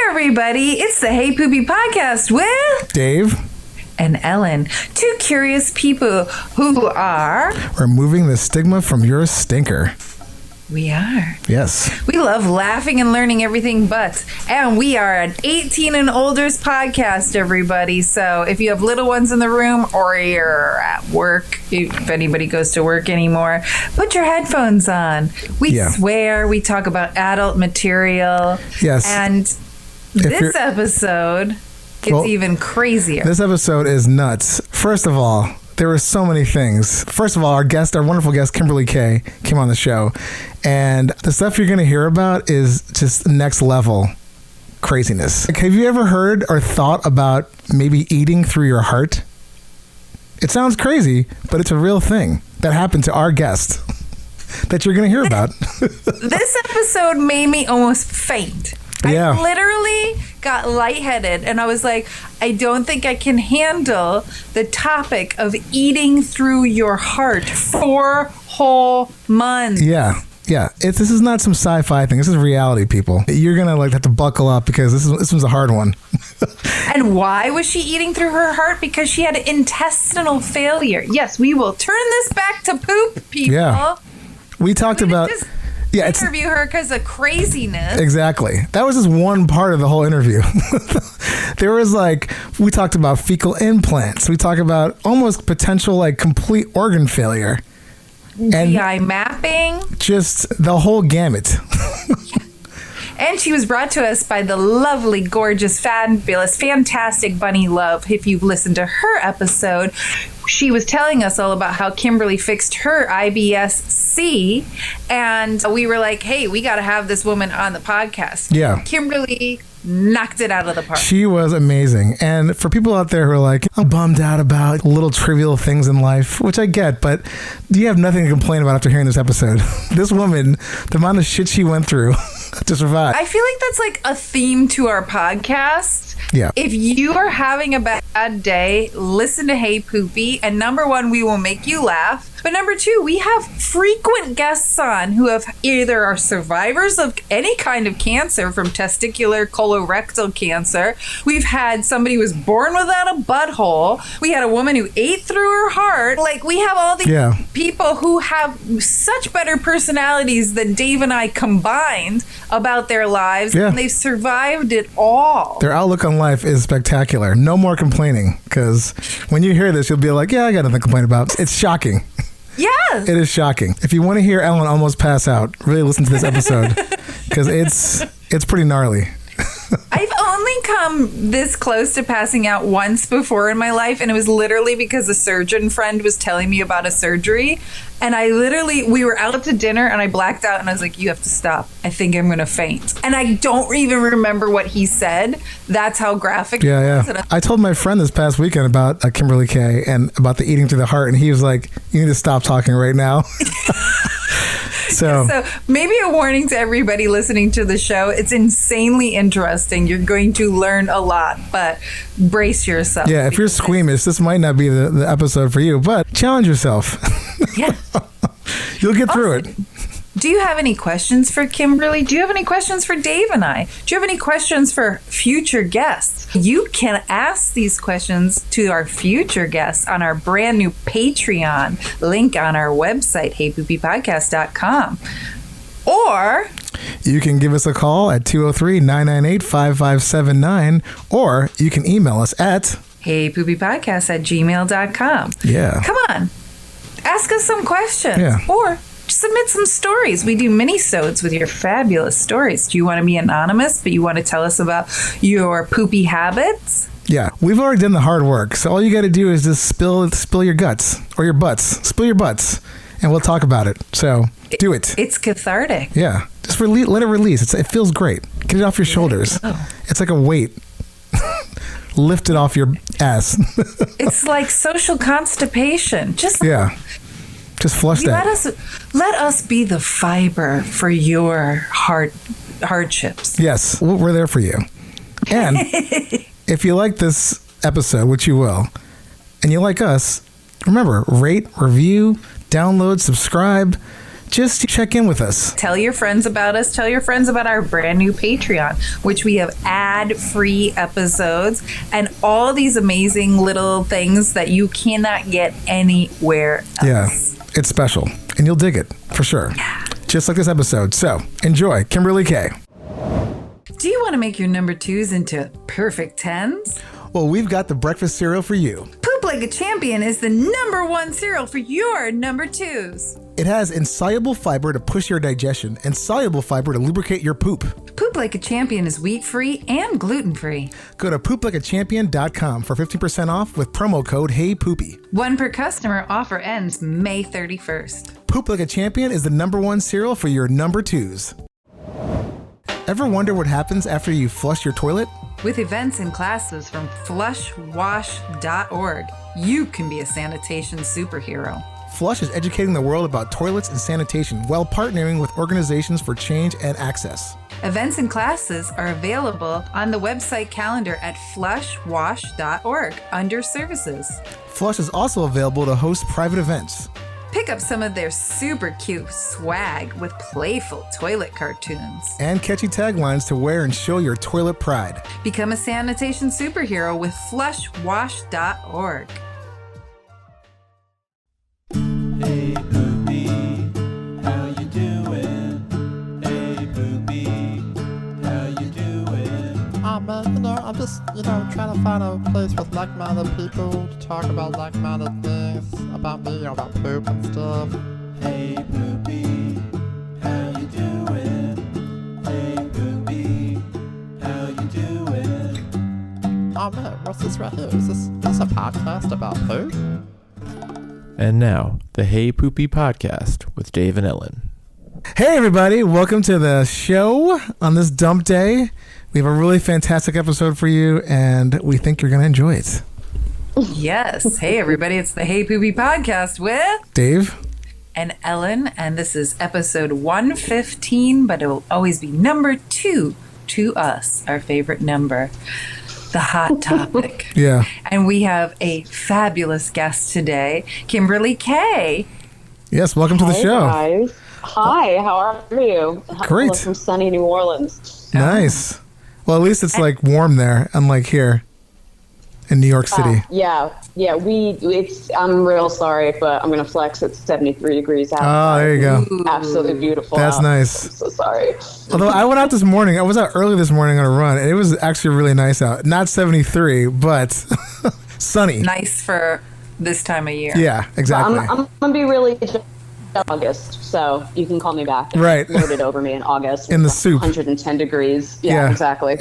everybody. It's the Hey Poopy podcast with Dave and Ellen, two curious people who are removing the stigma from your stinker. We are. Yes. We love laughing and learning everything but. And we are an 18 and older's podcast, everybody. So if you have little ones in the room or you're at work, if anybody goes to work anymore, put your headphones on. We swear, we talk about adult material. Yes. And this episode, it's even crazier. This episode is nuts. First of all, there were so many things. First of all, our wonderful guest, Kimberly Kaye, came on the show. And the stuff you're going to hear about is just next level craziness. Like, have you ever heard or thought about maybe eating through your heart? It sounds crazy, but it's a real thing that happened to our guest that you're going to hear about. This episode made me almost faint. Yeah. I literally got lightheaded and I was like, I don't think I can handle the topic of eating through your heart 4 whole months. Yeah. This is not some sci-fi thing. This is reality, people. You're going to have to buckle up because this one's a hard one. And why was she eating through her heart? Because she had intestinal failure. Yes, we will turn this back to poop, people. Yeah. We talked about... interview her because of craziness. Exactly. That was just one part of the whole interview. There was we talked about fecal implants. We talked about almost potential complete organ failure. And GI mapping. Just the whole gamut. And she was brought to us by the lovely, gorgeous, fabulous, fantastic Bunny Love. If you've listened to her episode, she was telling us all about how Kimberly fixed her IBS-C. And we were like, hey, we got to have this woman on the podcast. Yeah. Kimberly knocked it out of the park. She was amazing. And for people out there who are like, I'm bummed out about little trivial things in life, which I get, but you have nothing to complain about after hearing this episode. This woman, the amount of shit she went through to survive. I feel like that's a theme to our podcast. Yeah. If you are having a bad day, listen to Hey Poopy. And number 1, we will make you laugh. But number 2, we have frequent guests on who have either are survivors of any kind of cancer, from testicular colorectal cancer. We've had somebody who was born without a butthole. We had a woman who ate through her heart. We have all these people who have such better personalities than Dave and I combined about their lives. Yeah. And they've survived it all. Their outlook on life is spectacular. No more complaining, because when you hear this, you'll be like, yeah, I got nothing to complain about. It's shocking. Yes. It is shocking. If you want to hear Ellen almost pass out, really listen to this episode, because it's pretty gnarly. I've only come this close to passing out once before in my life, and it was literally because a surgeon friend was telling me about a surgery, and we were out to dinner, and I blacked out, and I was like, you have to stop. I think I'm going to faint. And I don't even remember what he said. That's how graphic it was. Yeah. I told my friend this past weekend about Kimberly Kaye and about the eating through the heart, and he was like, you need to stop talking right now. So maybe a warning to everybody listening to the show. It's insanely interesting. You're going to learn a lot, but brace yourself. Yeah, if you're squeamish, this might not be the episode for you, but challenge yourself. Yeah. You'll get through it. Do you have any questions for Kimberly? Do you have any questions for Dave and I? Do you have any questions for future guests? You can ask these questions to our future guests on our brand new Patreon link on our website, heypoopypodcast.com. Or you can give us a call at 203-998-5579, or you can email us at heypoopypodcast@gmail.com. Yeah. Come on. Ask us some questions. Yeah. Or submit some stories. We do mini-sodes with your fabulous stories. Do you want to be anonymous, but you want to tell us about your poopy habits? Yeah, we've already done the hard work. So all you got to do is just spill your guts or your butts. Spill your butts, and we'll talk about it. So do it. It's cathartic. Yeah, just let it release. It feels great. Get it off your shoulders. It's like a weight. Lift it off your ass. It's like social constipation. Just flush that. Let us be the fiber for your hardships. Yes, we're there for you. And if you like this episode, which you will, and you like us, remember, rate, review, download, subscribe, just check in with us. Tell your friends about us. Tell your friends about our brand new Patreon, which we have ad-free episodes and all these amazing little things that you cannot get anywhere else. Yeah, it's special, and you'll dig it, for sure. Yeah. Just like this episode. So, enjoy. Kimberly Kaye. Do you want to make your number 2s into perfect 10s? Well, we've got the breakfast cereal for you. Poop Like a Champion is the number 1 cereal for your number 2s. It has insoluble fiber to push your digestion and soluble fiber to lubricate your poop. Poop Like a Champion is wheat-free and gluten-free. Go to pooplikeachampion.com for 15% off with promo code HeyPoopy. 1 per customer. Offer ends May 31st. Poop Like a Champion is the number 1 cereal for your number 2s. Ever wonder what happens after you flush your toilet? With events and classes from flushwash.org, you can be a sanitation superhero. Flush is educating the world about toilets and sanitation while partnering with organizations for change and access. Events and classes are available on the website calendar at flushwash.org under services. Flush is also available to host private events. Pick up some of their super cute swag with playful toilet cartoons. And catchy taglines to wear and show your toilet pride. Become a sanitation superhero with flushwash.org. Hey Poopy, how you doing? Hey Poopy, how you doing? I'm just, trying to find a place with like-minded people to talk about like-minded things about me, about poop and stuff. Hey Poopy, how you doing? Hey Poopy, how you doing? Oh man, what's this right here? Is this a podcast about poop? And now, the Hey Poopy podcast with Dave and Ellen. Hey everybody, welcome to the show on this dump day. We have a really fantastic episode for you, and we think you're going to enjoy it. Yes. Hey, everybody. It's the Hey Poopy podcast with Dave and Ellen, and this is episode 115, but it will always be number 2 to us, our favorite number, the hot topic. Yeah. And we have a fabulous guest today, Kimberly Kaye. Yes, welcome to the show. Guys. Hi, how are you? Great. Hello from sunny New Orleans. Nice. Well, at least it's like warm there, unlike here in New York City. Yeah. I'm real sorry, but I'm gonna flex. It's 73 degrees out. Oh, there you go. Absolutely beautiful. That's out. nice. I'm so sorry. Although I went out this morning, I was out early this morning on a run, and it was actually really nice out. Not 73, but sunny. Nice for this time of year. Yeah, exactly. I'm gonna be really August, so you can call me back. Right. Loaded over me in August. In the It's soup. 110 degrees. Yeah, Yeah. exactly.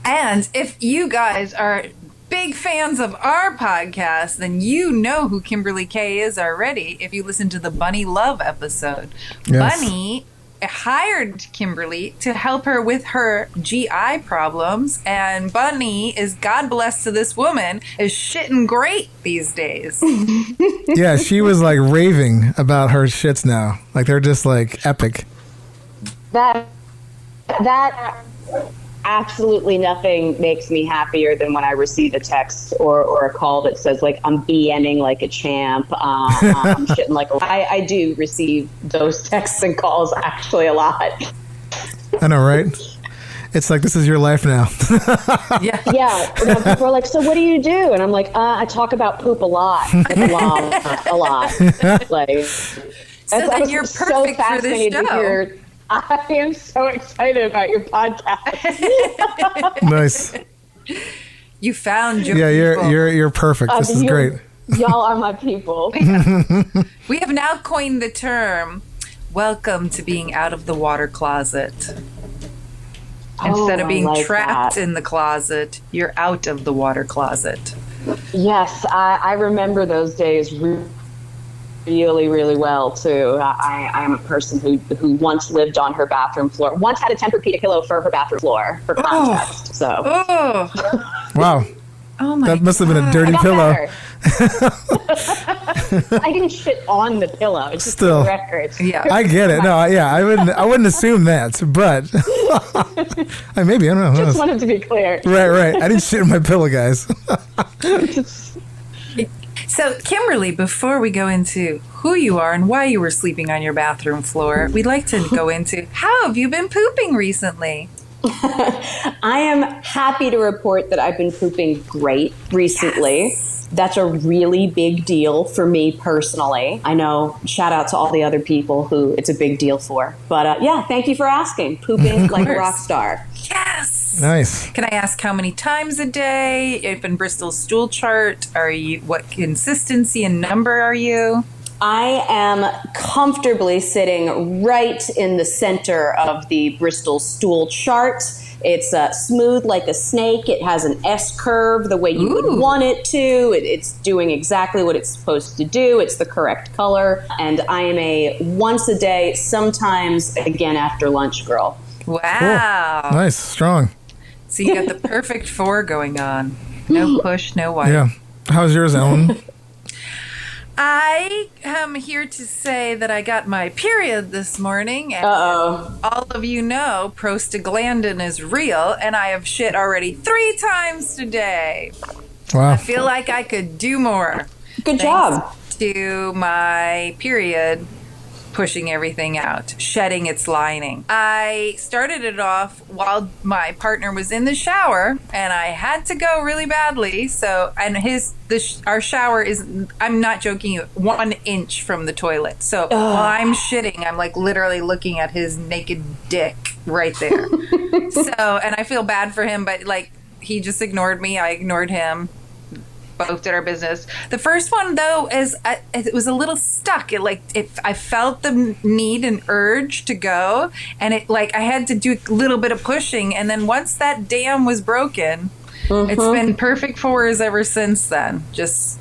And if you guys are big fans of our podcast, then you know who Kimberly Kaye is already if you listen to the Bunny Love episode. Yes. Bunny hired Kimberly to help her with her GI problems, and Bunny is, God bless to this woman, is shitting great these days. Yeah, she was like raving about her shits now. Like they're just like epic. That absolutely nothing makes me happier than when I receive a text or a call that says like I'm BNing like a champ, I'm shitting like a. I do receive those texts and calls actually a lot. I know, right? It's like, this is your life now. Yeah. Yeah, people are like, so what do you do? And I'm like, I talk about poop a lot, a lot. Like, So then you're perfect for this show. I am so excited about your podcast. Nice. You found your Yeah, people. you're perfect. This is great. Y'all are my people. We have now coined the term, welcome to being out of the water closet. Instead of being I like trapped that. in the closet, you're out of the water closet. Yes, I remember those days really, really well too. I'm a person who once lived on her bathroom floor. Once had a Tempur-Pedic pillow for her bathroom floor, for context. So Oh, Wow. oh my That must have been a I dirty got pillow. better. I didn't shit on the pillow. It's just Still. the record. Yeah. I get it. No, yeah, I wouldn't assume that, but maybe, I don't know. Who Just knows? wanted to be clear. Right. I didn't shit in my pillow, guys. So, Kimberly, before we go into who you are and why you were sleeping on your bathroom floor, we'd like to go into how have you been pooping recently? I am happy to report that I've been pooping great recently. Yes. That's a really big deal for me personally. I know, shout out to all the other people who it's a big deal for. But yeah, thank you for asking. Pooping like a rock star. Yes. Nice. Can I ask how many times a day? If in Bristol's stool chart, what consistency and number are you? I am comfortably sitting right in the center of the Bristol stool chart. It's smooth like a snake. It has an S curve the way you would want it to. It's doing exactly what it's supposed to do. It's the correct color. And I am a once a day, sometimes again after lunch girl. Wow. Cool. Nice. Strong. So you got the perfect 4 going on. No push, no wipe. Yeah. How's yours, Ellen? I am here to say that I got my period this morning. And all of you know prostaglandin is real, and I have shit already 3 times today. Wow. I feel like I could do more. Good job. To my period pushing everything out, shedding its lining. I started it off while my partner was in the shower, and I had to go really badly. So, and our shower is, I'm not joking you, 1 inch from the toilet. So while I'm shitting, I'm like literally looking at his naked dick right there. So, and I feel bad for him, but like he just ignored me. I ignored him. Both did our business. The first one, though, it was a little stuck. I felt the need and urge to go, and I had to do a little bit of pushing. And then once that dam was broken, it's been perfect for us ever since then. Just,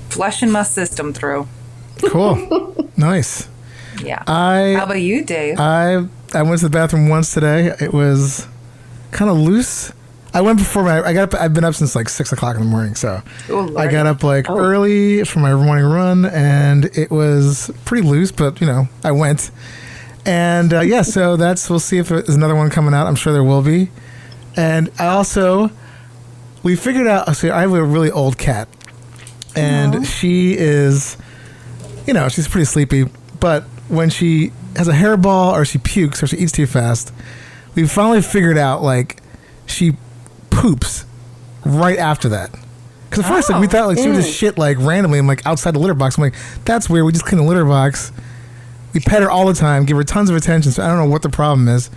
flushing my system through. Cool. Nice. Yeah. How about you, Dave? I went to the bathroom once today. It was kind of loose. I went before I got up. I've been up since like 6 o'clock in the morning, so I got up early for my morning run, and it was pretty loose, but I went, and so we'll see if there's another one coming out. I'm sure there will be, and we figured out. So I have a really old cat, and she is, she's pretty sleepy, but when she has a hairball or she pukes or she eats too fast, we finally figured out she poops right after that. Because at first, we thought she would just shit randomly and outside the litter box. I'm like, that's weird. We just clean the litter box. We pet her all the time, give her tons of attention. So I don't know what the problem is.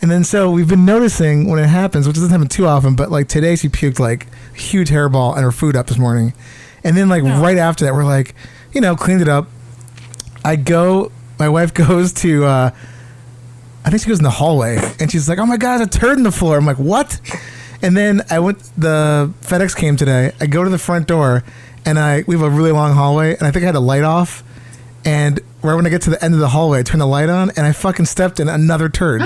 And then so we've been noticing when it happens, which doesn't happen too often, but today she puked a huge hairball and her food up this morning. And then right after that, we're cleaned it up. My wife goes to, I think she goes in the hallway, and she's like, oh my God, there's a turd in the floor. I'm like, what? And then the FedEx came today. I go to the front door, and we have a really long hallway, and I think I had the light off. And right when I get to the end of the hallway, I turn the light on, and I fucking stepped in another turd.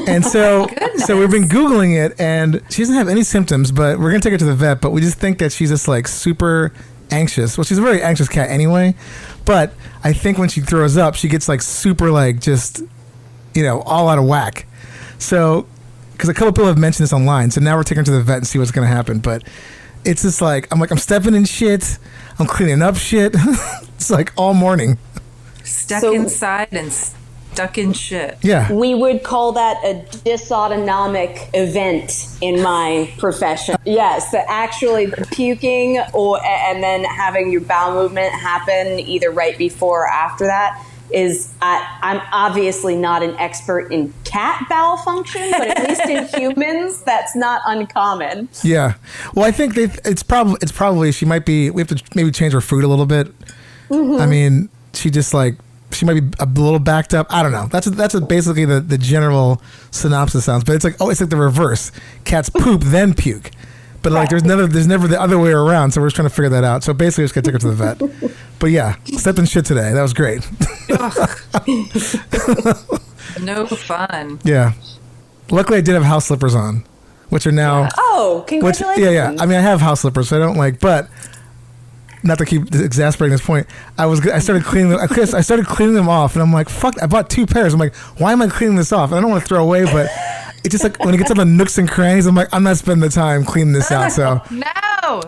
And so we've been Googling it, and she doesn't have any symptoms, but we're going to take her to the vet, but we just think that she's just super anxious. Well, she's a very anxious cat anyway, but I think when she throws up, she gets super just, all out of whack. So, because a couple people have mentioned this online, so now we're taking her to the vet and see what's going to happen. But it's just I'm stepping in shit, I'm cleaning up shit. It's all morning. Stuck inside and stuck in shit. Yeah. We would call that a dysautonomic event in my profession. Yes, actually puking and then having your bowel movement happen either right before or after that. I'm obviously not an expert in cat bowel function, but at least in humans, that's not uncommon. Yeah. Well, I think it's probably she might be. We have to maybe change her food a little bit. I mean, she just she might be a little backed up. I don't know. That's basically the general synopsis sounds. But it's the reverse. Cats poop then puke. But there's never the other way around. So we're just trying to figure that out. So basically, just gotta take her to the vet. But yeah, stepped in shit today. That was great. No fun. Yeah. Luckily, I did have house slippers on, which are now. Oh, congratulations! Yeah. I mean, I have house slippers, so I don't but. Not to keep exasperating this point, I started cleaning them. I started cleaning them off, and I'm like, fuck! I bought 2 pairs. I'm like, why am I cleaning this off? And I don't want to throw away, but it's just when it gets to the nooks and crannies, I'm like, I'm not spending the time cleaning this out. So No.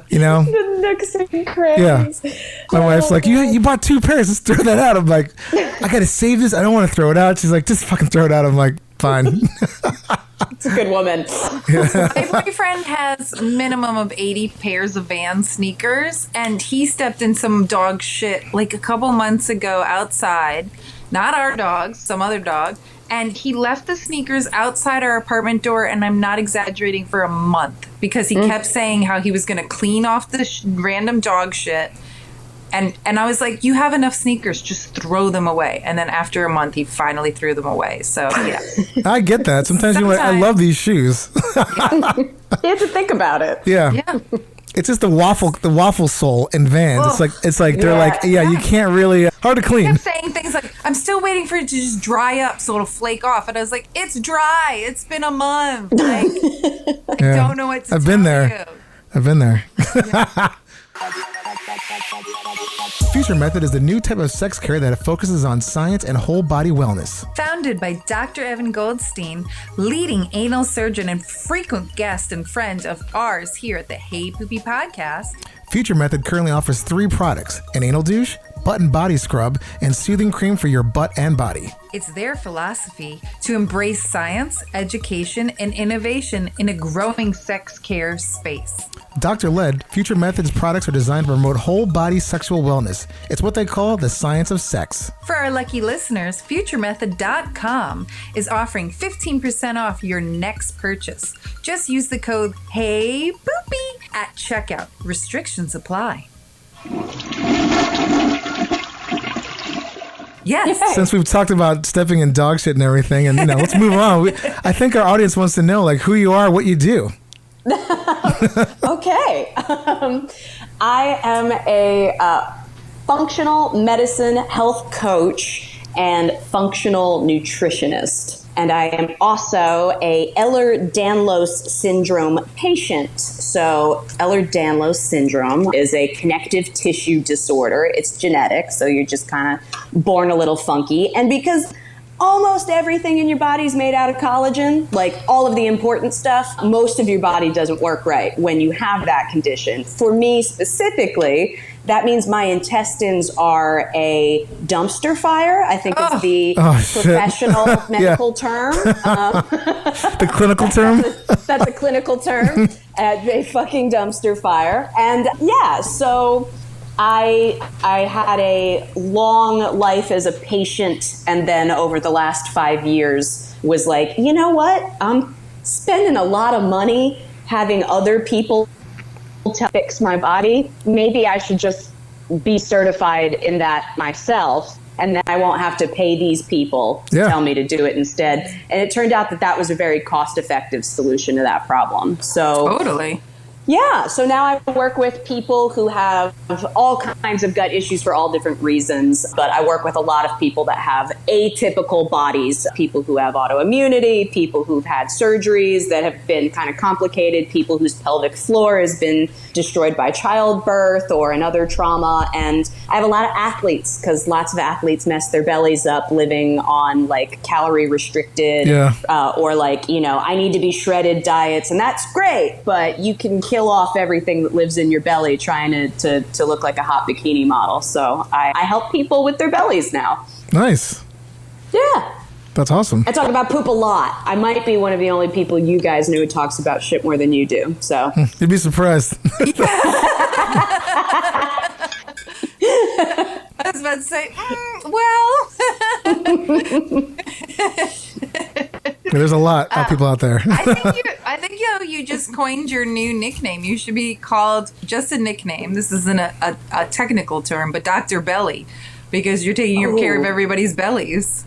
You know? The nooks and crannies. Yeah. My wife's like, you bought 2 pairs. Let's throw that out. I'm like, I got to save this. I don't want to throw it out. She's like, just fucking throw it out. I'm like, fine. It's a good woman. My boyfriend has minimum of 80 pairs of Vans sneakers, and he stepped in some dog shit like a couple months ago outside. Not our dog, some other dog. And he left the sneakers outside our apartment door, and I'm not exaggerating, for a month, because he kept saying how he was going to clean off the random dog shit. And I was like, you have enough sneakers, just throw them away. And then after a month, he finally threw them away. So, yeah. I get that. Sometimes you're like, I love these shoes. You have to think about it. Yeah. Yeah. It's just the waffle sole in Vans. Ugh. It's like they're like, you can't really, hard to He clean. kept saying things like, I'm still waiting for it to just dry up so it'll flake off. And I was like, it's dry. It's been a month. Like, I don't know what to I've tell been there. you. I've been there. Future Method is the new type of sex care that focuses on science and whole body wellness. Founded by Dr. Evan Goldstein, leading anal surgeon and frequent guest and friend of ours here at the Hey Poopy podcast. Future Method currently offers 3 products: an anal douche, butt and body scrub, and soothing cream for your butt and body. It's their philosophy to embrace science, education, and innovation in a growing sex care space. Doctor-led, Future Method's products are designed to promote whole body sexual wellness. It's what they call the science of sex. For our lucky listeners, FutureMethod.com is offering 15% off your next purchase. Just use the code HEYPOOPY at checkout. Restrictions apply. Yes. Since we've talked about stepping in dog shit and everything, and let's move on. I think our audience wants to know who you are, what you do. Okay. I am a functional medicine health coach and functional nutritionist. And I am also a Ehlers Danlos syndrome patient. So Ehlers Danlos syndrome is a connective tissue disorder. It's genetic, so you're just kind of born a little funky. And because almost everything in your body is made out of collagen, like all of the important stuff, most of your body doesn't work right when you have that condition. For me specifically, that means my intestines are a dumpster fire, I think is the professional medical term. The clinical term? That's a clinical term. A fucking dumpster fire. And yeah, so I had a long life as a patient, and then over the last 5 years was like, you know what? I'm spending a lot of money having other people to fix my body. Maybe I should just be certified in that myself, and then I won't have to pay these people to tell me to do it instead. And it turned out that was a very cost-effective solution to that problem. So Totally. Yeah, so now I work with people who have all kinds of gut issues for all different reasons, but I work with a lot of people that have atypical bodies, people who have autoimmunity, people who've had surgeries that have been kind of complicated, people whose pelvic floor has been destroyed by childbirth or another trauma, and I have a lot of athletes, because lots of athletes mess their bellies up living on calorie restricted or I need to be shredded diets, and that's great, but you can kill off everything that lives in your belly trying to look like a hot bikini model. So I help people with their bellies now. Nice. Yeah. That's awesome. I talk about poop a lot. I might be one of the only people you guys know who talks about shit more than you do. So you'd be surprised. I was about to say, There's a lot of people out there. I think you just coined your new nickname. You should be called just a nickname. This isn't a technical term, but Dr. Belly, because you're taking care of everybody's bellies.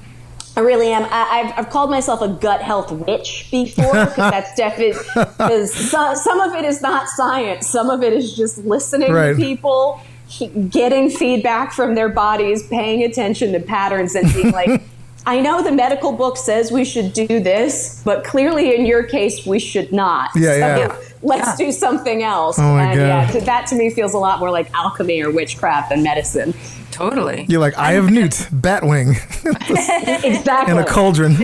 I really am. I've called myself a gut health witch before, because that's definitely, because some of it is not science. Some of it is just listening to people, getting feedback from their bodies, paying attention to patterns, and being like, I know the medical book says we should do this, but clearly in your case, we should not. Let's do something else. Oh my God. That to me feels a lot more like alchemy or witchcraft than medicine. Totally. You're like, Eye of Newt, Batwing. Exactly. And a cauldron.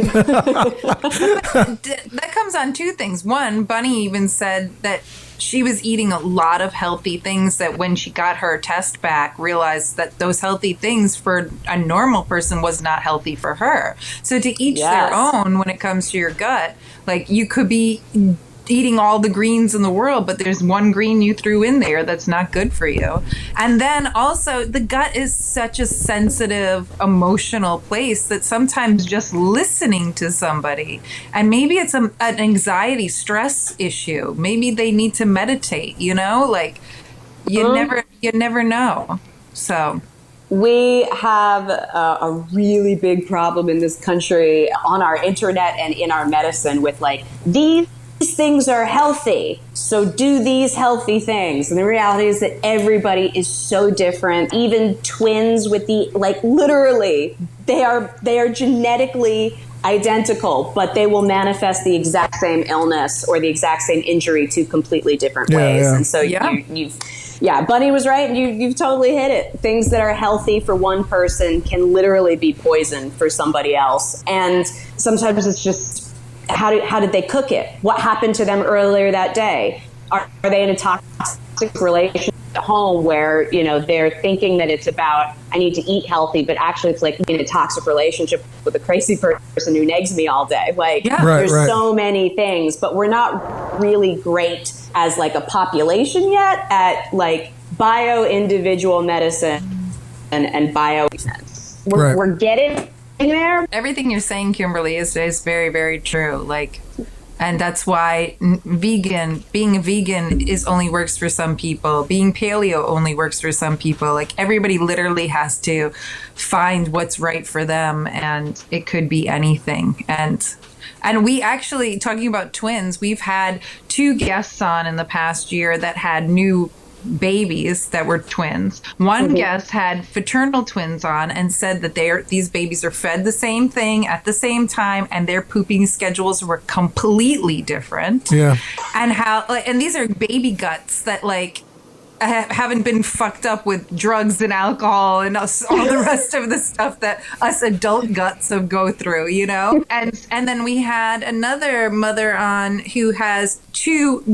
That comes on two things. One, Bunny even said that she was eating a lot of healthy things that when she got her test back, realized that those healthy things for a normal person was not healthy for her. So to each their own when it comes to your gut. Like, you could be eating all the greens in the world, but there's one green you threw in there that's not good for you. And then also, the gut is such a sensitive, emotional place that sometimes just listening to somebody, and maybe it's an anxiety stress issue, maybe they need to meditate, you know, like you never know. So we have a really big problem in this country on our internet and in our medicine with like, these things are healthy, so do these healthy things. And the reality is that everybody is so different. Even twins with the, like, literally, they are genetically identical, but they will manifest the exact same illness or the exact same injury two completely different ways. Yeah. And so you've Bunny was right. You've totally hit it. Things that are healthy for one person can literally be poison for somebody else. And sometimes it's just, how did they cook it? What happened to them earlier that day? Are they in a toxic relationship at home where, you know, they're thinking that it's about, I need to eat healthy, but actually it's like in a toxic relationship with a crazy person who nags me all day. Like, there's so many things, but we're not really great as like a population yet at like bio-individual medicine and bio. We're getting there. Everything you're saying, Kimberly, is very, very true. Like, and that's why being a vegan is only works for some people. Being paleo only works for some people. Like, everybody literally has to find what's right for them, and it could be anything. And we actually, talking about twins, we've had 2 guests on in the past year that had new babies that were twins. One guest had fraternal twins on and said that these babies are fed the same thing at the same time, and their pooping schedules were completely different. Yeah. And these are baby guts that like haven't been fucked up with drugs and alcohol and all the rest of the stuff that us adult guts have go through, you know? And then we had another mother on who has 2,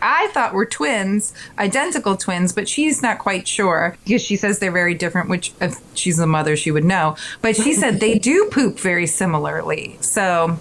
I thought were twins, identical twins, but she's not quite sure because she says they're very different, which if she's a mother, she would know. But she said they do poop very similarly. So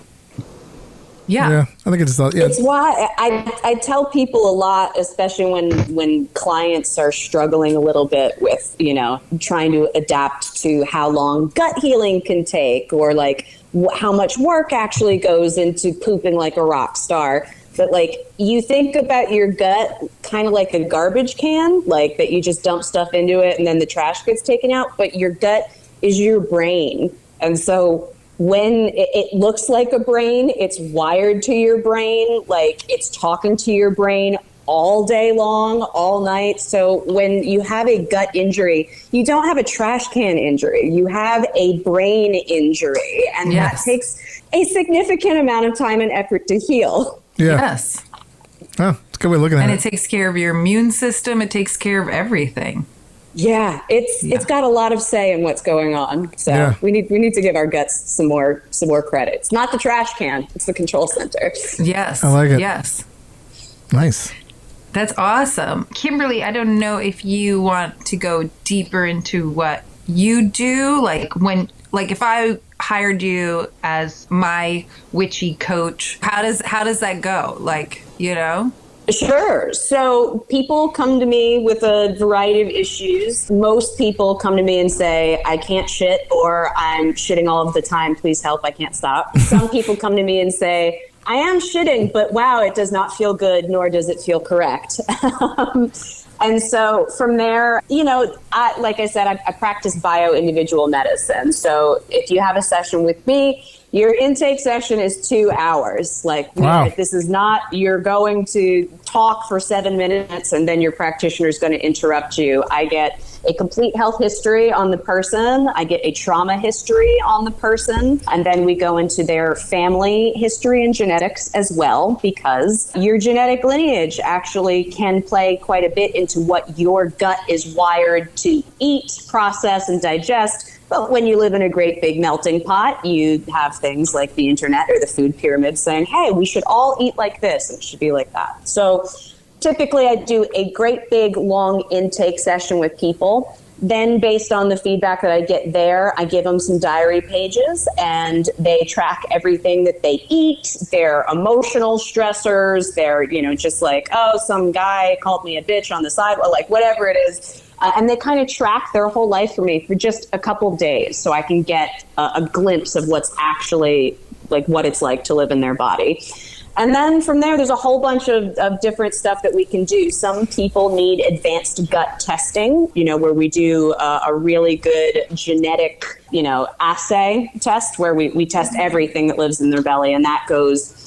yeah, I think it's it's why I tell people a lot, especially when clients are struggling a little bit with, you know, trying to adapt to how long gut healing can take, or like how much work actually goes into pooping like a rock star. But like, you think about your gut kind of like a garbage can, like that you just dump stuff into it and then the trash gets taken out. But your gut is your brain, and so when it looks like a brain, it's wired to your brain, like it's talking to your brain all day long, all night. So when you have a gut injury, you don't have a trash can injury, you have a brain injury. And that takes a significant amount of time and effort to heal. Yeah. Yes. Oh, it's a good way of looking at it. And it takes care of your immune system. It takes care of everything. Yeah, it's got a lot of say in what's going on. So we need to give our guts some more credit. It's not the trash can; it's the control center. Yes, I like it. Yes, nice. That's awesome, Kimberly. I don't know if you want to go deeper into what you do, like if I hired you as my witchy coach, how does that go? Like, you know. Sure. So people come to me with a variety of issues. Most people come to me and say, I can't shit, or I'm shitting all of the time. Please help. I can't stop. Some people come to me and say, I am shitting, but wow, it does not feel good, nor does it feel correct. And so from there, you know, like I said, I practice bio-individual medicine. So if you have a session with me, your intake session is 2 hours. Like, wow. This is not, you're going to talk for 7 minutes and then your practitioner is going to interrupt you. I get a complete health history on the person. I get a trauma history on the person. And then we go into their family history and genetics as well, because your genetic lineage actually can play quite a bit into what your gut is wired to eat, process, and digest. But when you live in a great big melting pot, you have things like the internet or the food pyramid saying, hey, we should all eat like this, and it should be like that. So Typically, I do a great big long intake session with people. Then, based on the feedback that I get there, I give them some diary pages, and they track everything that they eat, their emotional stressors, their, just like, oh, some guy called me a bitch on the sidewalk, like whatever it is. And they kind of track their whole life for me for just a couple days, so I can get a glimpse of what's actually like what it's like to live in their body. And then from there, there's a whole bunch of different stuff that we can do. Some people need advanced gut testing, where we do a really good genetic, assay test where we test everything that lives in their belly. And that goes,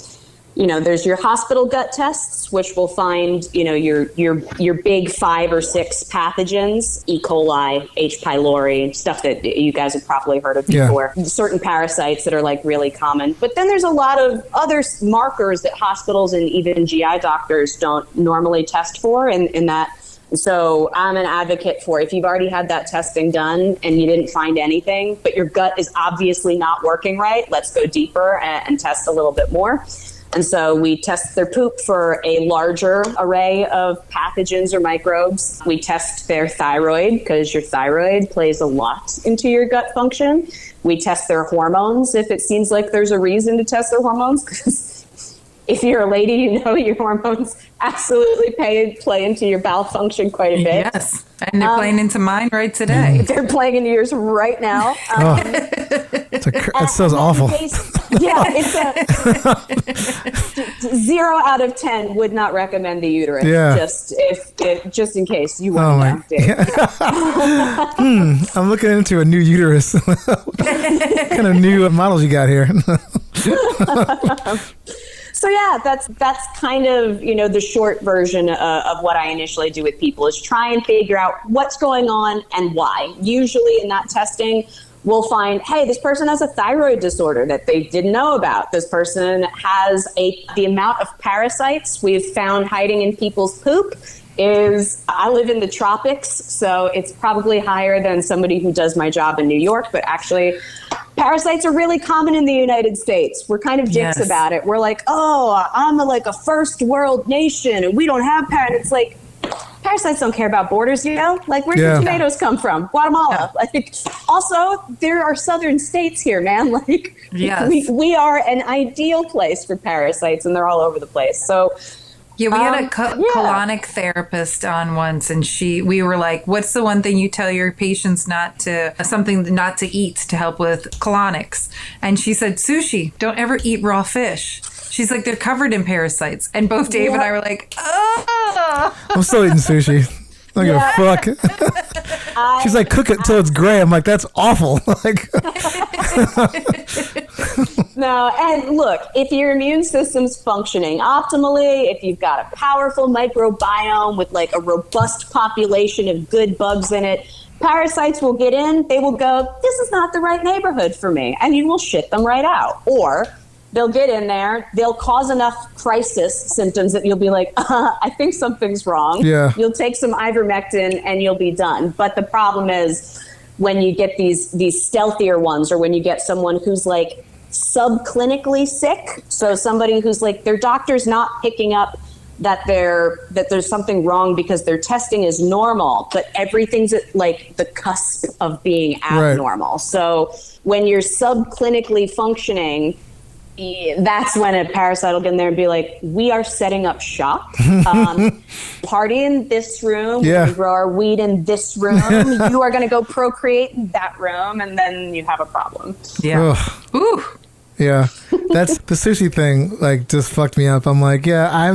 there's your hospital gut tests, which will find, your big 5 or 6 pathogens, E. coli, H. pylori, stuff that you guys have probably heard of before, certain parasites that are like really common. But then there's a lot of other markers that hospitals and even GI doctors don't normally test for in that. So I'm an advocate for if you've already had that testing done and you didn't find anything, but your gut is obviously not working right, let's go deeper and test a little bit more. And so we test their poop for a larger array of pathogens or microbes. We test their thyroid because your thyroid plays a lot into your gut function. We test their hormones if it seems like there's a reason to test their hormones, because if you're a lady, your hormones absolutely play into your bowel function quite a bit. Yes, and they're playing into mine right today. They're playing into yours right now. That sounds awful. It's a 0 out of 10 would not recommend the uterus. Yeah. Just in case you want to I'm looking into a new uterus. What kind of new models you got here? So yeah, that's kind of, the short version of what I initially do with people is try and figure out what's going on and why. Usually in that testing, we'll find, hey, this person has a thyroid disorder that they didn't know about. This person has the amount of parasites we've found hiding in people's poop I live in the tropics, so it's probably higher than somebody who does my job in New York, but actually parasites are really common in the United States. We're kind of dicks about it. We're like, oh, I'm a first world nation and we don't have parasites. It's like, parasites don't care about borders, Like, where do tomatoes come from? Guatemala. Like, also, there are southern states here, man. Like, we are an ideal place for parasites, and they're all over the place. So, yeah, we had a colonic therapist on once, and we were like, what's the one thing you tell your patients not to eat to help with colonics? And she said, sushi. Don't ever eat raw fish. She's like, they're covered in parasites. And both Dave and I were like, oh. I'm still eating sushi. I don't give a fuck. She's like, cook it till it's gray. I'm like, that's awful. Like, no, and look, if your immune system's functioning optimally, if you've got a powerful microbiome with like a robust population of good bugs in it, parasites will get in, they will go, this is not the right neighborhood for me, and you will shit them right out. Or they'll get in there, they'll cause enough crisis symptoms that you'll be like, I think something's wrong. Yeah. You'll take some ivermectin and you'll be done. But the problem is when you get these stealthier ones, or when you get someone who's like subclinically sick, so somebody who's like, their doctor's not picking up that there's something wrong because their testing is normal, but everything's at like the cusp of being abnormal. Right. So when you're subclinically functioning, that's when a parasite will get in there and be like, we are setting up shop. Party in this room. We grow our weed in this room. You are going to go procreate in that room, and then you have a problem. Yeah. Ooh. Yeah. That's the sushi thing, like, just fucked me up. I'm like, I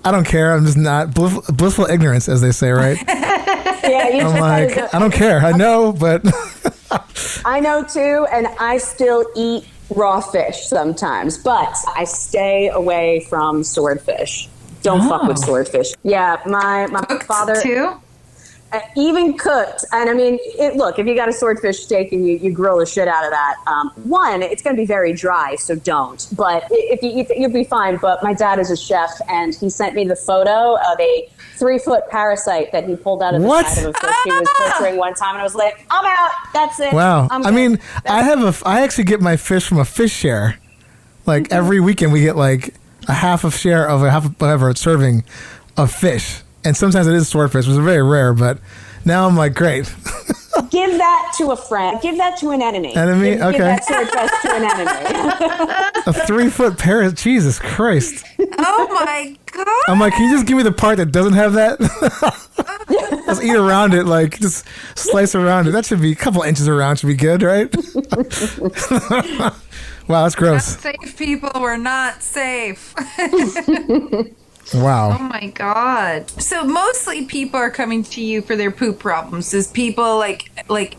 don't care. I'm just not blissful ignorance, as they say, right? Yeah. I'm like, I don't care. I know, but I know too, and I still eat raw fish sometimes, but I stay away from swordfish. Don't fuck with swordfish. Yeah, my father too. Even cooked, and I mean, look, if you got a swordfish steak and you grill the shit out of that, one, it's going to be very dry, so don't. But if you eat it, you'll be fine. But my dad is a chef, and he sent me the photo of a 3-foot parasite that he pulled out of the side of a fish he was butchering one time, and I was like, I'm out. That's it. Wow. I mean, I actually get my fish from a fish share. Like every weekend, we get like a half of share of a half of whatever it's serving. of fish. And sometimes it is swordfish, which is very rare, but now I'm like, great. Give that to a friend. Give that to an enemy. Enemy? Give Okay. that swordfish to an enemy. A 3-foot parrot? Jesus Christ. Oh my God. I'm like, can you just give me the part that doesn't have that? Just eat around it, like just slice around it. That should be a couple inches around, should be good, right? Wow, that's gross. Not safe people were not safe. Wow. Oh my God. So mostly people are coming to you for their poop problems. Is people like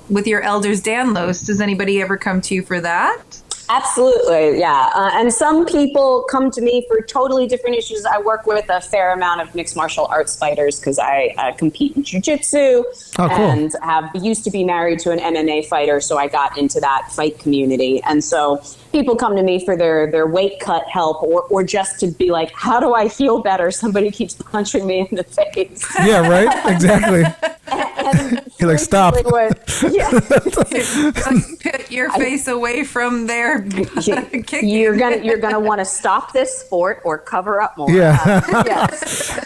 with your Ehlers Danlos, does anybody ever come to you for that? Absolutely, yeah. And some people come to me for totally different issues. I work with a fair amount of mixed martial arts fighters because I compete in jiu-jitsu and have used to be married to an MMA fighter, so I got into that fight community. And so people come to me for their weight cut help or just to be like, how do I feel better? Somebody keeps punching me in the face. Yeah, right? Exactly. And You're like, stop. Yeah. Put your face away from their kicking. You're gonna want to stop this sport or cover up more. Yeah. Yes.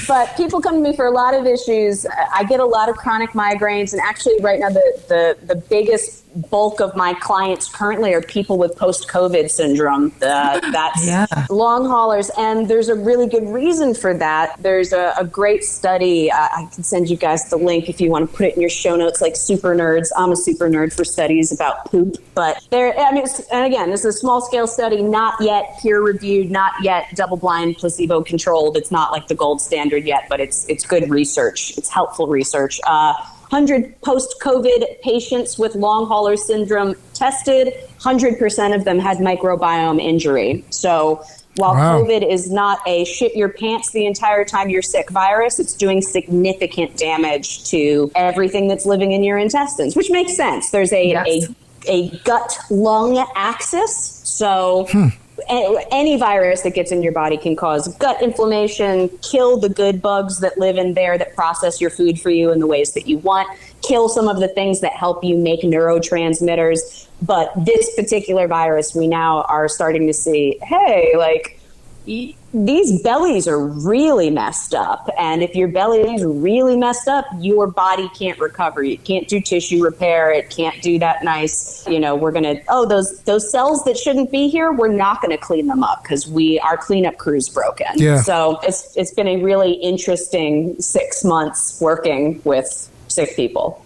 But people come to me for a lot of issues. I get a lot of chronic migraines, and actually right now the biggest bulk of my clients currently are people with post-COVID syndrome. That's long haulers, and there's a really good reason for that. There's a great study. I can send you guys the link if you want to put it in your show notes, like super nerds. I'm a super nerd for studies about poop, but and again, this is a small scale study, not yet peer reviewed, not yet double blind, placebo controlled. It's not like the gold standard yet, but it's good research. It's helpful research. 100 post-COVID patients with long hauler syndrome tested, 100% of them had microbiome injury. So while COVID is not a shit your pants the entire time you're sick virus, it's doing significant damage to everything that's living in your intestines, which makes sense. There's a gut-lung axis. So any virus that gets in your body can cause gut inflammation, kill the good bugs that live in there that process your food for you in the ways that you want, kill some of the things that help you make neurotransmitters. But this particular virus, we now are starting to see, hey, like, these bellies are really messed up. And if your belly is really messed up, your body can't recover. It can't do tissue repair. It can't do that nice, we're going to, those cells that shouldn't be here, we're not going to clean them up because our cleanup crew's broken. Yeah. So it's been a really interesting 6 months working with sick people.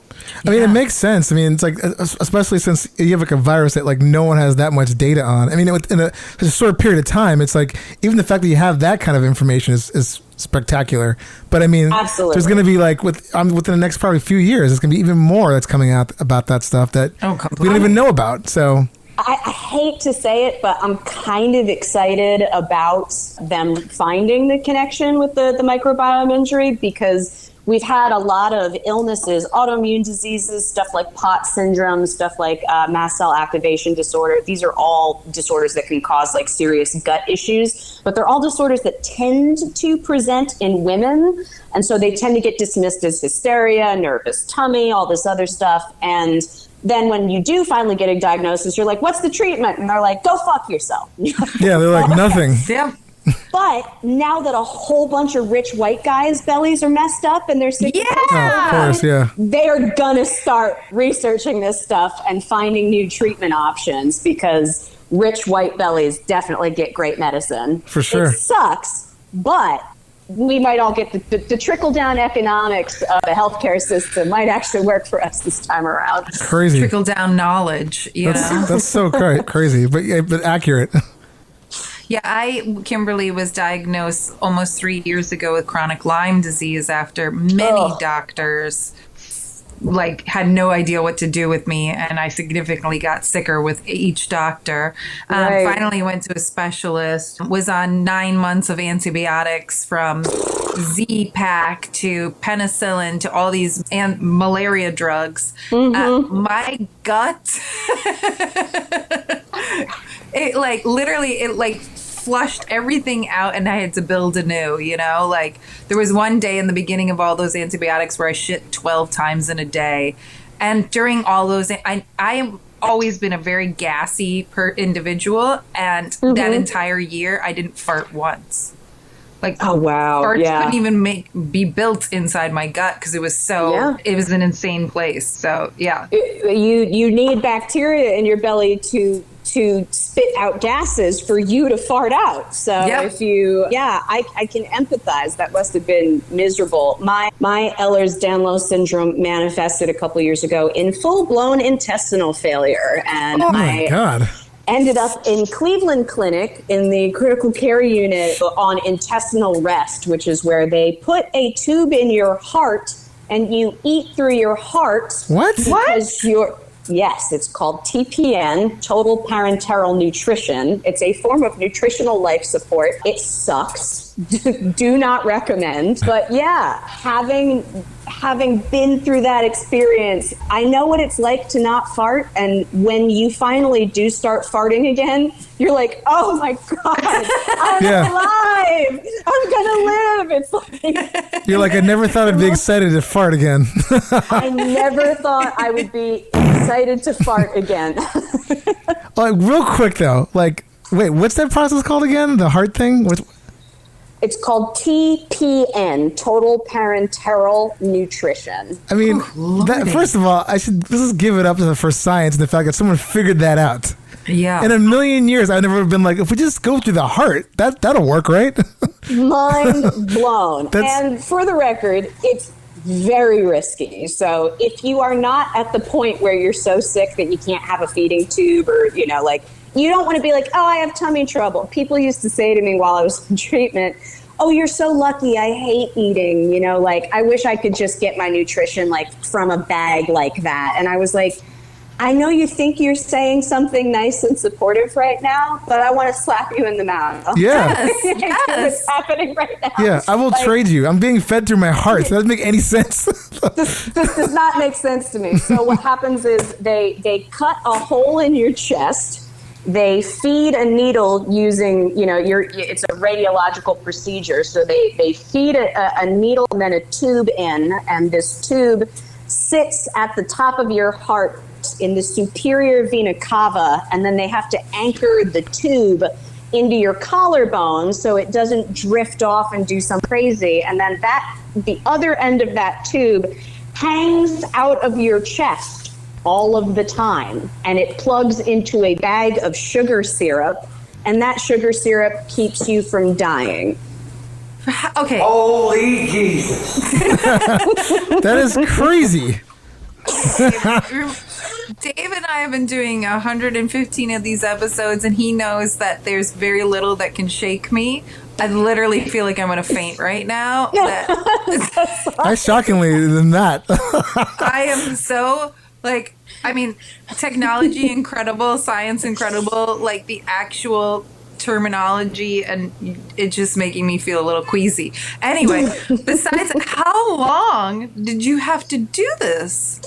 I mean, it makes sense. I mean, it's like, especially since you have like a virus that like no one has that much data on. I mean, in a short period of time, it's like even the fact that you have that kind of information is spectacular. But I mean, absolutely, there's going to be like within the next probably few years, there's going to be even more that's coming out about that stuff that we don't even know about. So I hate to say it, but I'm kind of excited about them finding the connection with the microbiome injury because we've had a lot of illnesses, autoimmune diseases, stuff like POT syndrome, stuff like mast cell activation disorder. These are all disorders that can cause like serious gut issues, but they're all disorders that tend to present in women. And so they tend to get dismissed as hysteria, nervous tummy, all this other stuff. And then when you do finally get a diagnosis, you're like, what's the treatment? And they're like, go fuck yourself. Yeah, they're like, nothing. Yeah. But now that a whole bunch of rich white guys' bellies are messed up and they're sick, of course, yeah, they're gonna start researching this stuff and finding new treatment options because rich white bellies definitely get great medicine. For sure. It sucks, but we might all get the trickle-down economics of the healthcare system might actually work for us this time around. Crazy. Trickle-down knowledge, That's so crazy, but accurate. Yeah, Kimberly was diagnosed almost 3 years ago with chronic Lyme disease after many doctors had no idea what to do with me, and I significantly got sicker with each doctor. Finally went to a specialist, was on 9 months of antibiotics from Z-Pak to penicillin to all these malaria drugs. My gut, it literally flushed everything out and I had to build anew, there was one day in the beginning of all those antibiotics where I shit 12 times in a day. And during all those, I have always been a very gassy individual. And that entire year I didn't fart once. Like, Oh, wow. farts Yeah. couldn't even be built inside my gut because it was it was an insane place. So yeah. You need bacteria in your belly to spit out gases for you to fart out. So if you, I can empathize. That must have been miserable. My Ehlers Danlos syndrome manifested a couple years ago in full-blown intestinal failure. And Oh my God. ended up in Cleveland Clinic in the critical care unit on intestinal rest, which is where they put a tube in your heart and you eat through your heart. What? Because yes, it's called TPN, total parenteral nutrition. It's a form of nutritional life support. It sucks. Do not recommend. But yeah, having been through that experience, I know what it's like to not fart. And when you finally do start farting again, you're like, oh my God, I'm alive. I'm going to live. It's like, You're like, I never thought I'd be excited to fart again. I never thought I would be excited to fart again. Like, real quick though, like, wait, what's that process called again? The heart thing? It's called TPN, total parenteral nutrition. I mean, first of all, let's just give it up for science and the fact that someone figured that out. Yeah. In a million years, I've never been like, if we just go through the heart, that'll work, right? Mind blown. And for the record, it's very risky. So if you are not at the point where you're so sick that you can't have a feeding tube or, you don't want to be like, oh, I have tummy trouble. People used to say to me while I was in treatment, oh, you're so lucky. I hate eating. I wish I could just get my nutrition from a bag like that. And I was like, I know you think you're saying something nice and supportive right now, but I want to slap you in the mouth. Yeah. What's happening right now? Yeah, I will trade you. I'm being fed through my heart. That doesn't make any sense. This does not make sense to me. So what happens is they cut a hole in your chest. They feed a needle using, it's a radiological procedure. So they feed a needle and then a tube in, and this tube sits at the top of your heart in the superior vena cava, and then they have to anchor the tube into your collarbone so it doesn't drift off and do something crazy. And then the other end of that tube hangs out of your chest all of the time, and it plugs into a bag of sugar syrup, and that sugar syrup keeps you from dying. Okay. Holy Jesus. That is crazy. Dave and I have been doing 115 of these episodes, and he knows that there's very little that can shake me. I literally feel like I'm going to faint right now. I shockingly than that. I am so... technology incredible, science incredible, the actual terminology, and it's just making me feel a little queasy. Anyway, besides, how long did you have to do this?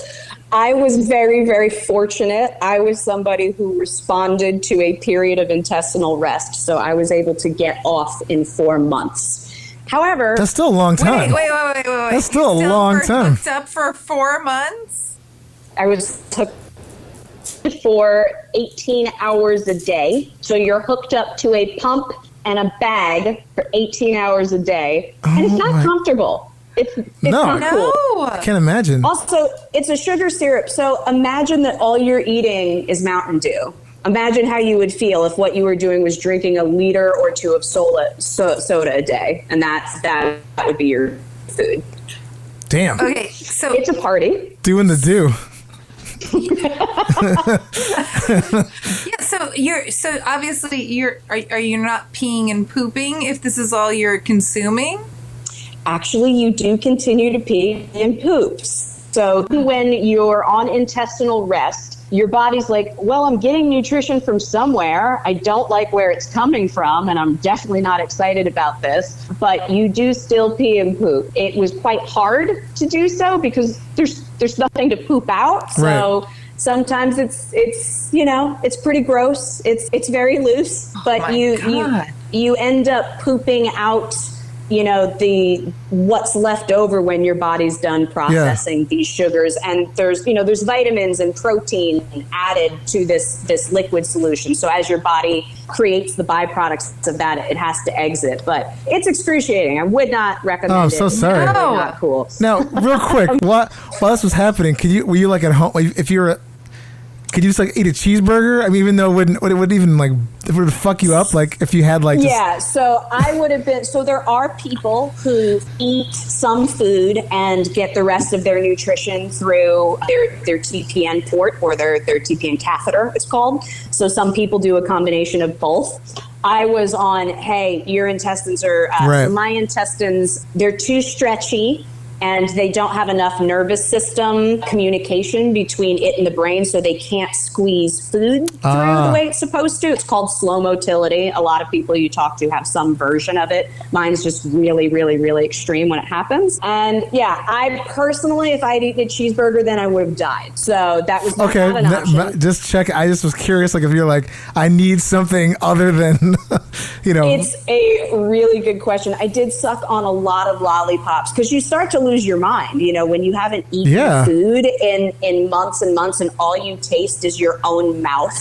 I was very, very fortunate. I was somebody who responded to a period of intestinal rest, so I was able to get off in 4 months. However... That's still a long time. Wait. That's still a long time. Hooked up for 4 months? I was hooked for 18 hours a day. So you're hooked up to a pump and a bag for 18 hours a day. And it's not comfortable. It's not cool. I can't imagine. Also, it's a sugar syrup. So imagine that all you're eating is Mountain Dew. Imagine how you would feel if what you were doing was drinking a liter or two of soda a day. And that would be your food. Damn. Okay, so... It's a party. Doing the do. Yeah, so obviously are you not peeing and pooping if this is all you're consuming? Actually, you do continue to pee and poop. So when you're on intestinal rest, your body's like, well, I'm getting nutrition from somewhere. I don't like where it's coming from, and I'm definitely not excited about this. But you do still pee and poop. It was quite hard to do so because there's nothing to poop out. So sometimes it's pretty gross. It's very loose, but you end up pooping out what's left over when your body's done processing these sugars. And there's vitamins and protein added to this liquid solution. So as your body creates the byproducts of that, it has to exit. But it's excruciating. I would not recommend it. Oh, I'm so sorry. It's really not cool. Now, real quick, while this was happening, were you like at home? If you were, could you just like eat a cheeseburger? I mean, even though it would even like, it would fuck you up, like if you had like. Yeah, so I would have been. So there are people who eat some food and get the rest of their nutrition through their TPN port or their TPN catheter, it's called. So some people do a combination of both. I was on, hey, your intestines are, right. My intestines, they're too stretchy and they don't have enough nervous system communication between it and the brain, so they can't squeeze food through the way it's supposed to. It's called slow motility. A lot of people you talk to have some version of it. Mine's just really, really, really extreme when it happens. And yeah, I personally, if I'd eaten a cheeseburger, then I would have died. So that was not an option. Just check. I just was curious, like if you're like, I need something other than, It's a really good question. I did suck on a lot of lollipops because you start to lose your mind, when you haven't eaten food in months and months and all you taste is your own mouth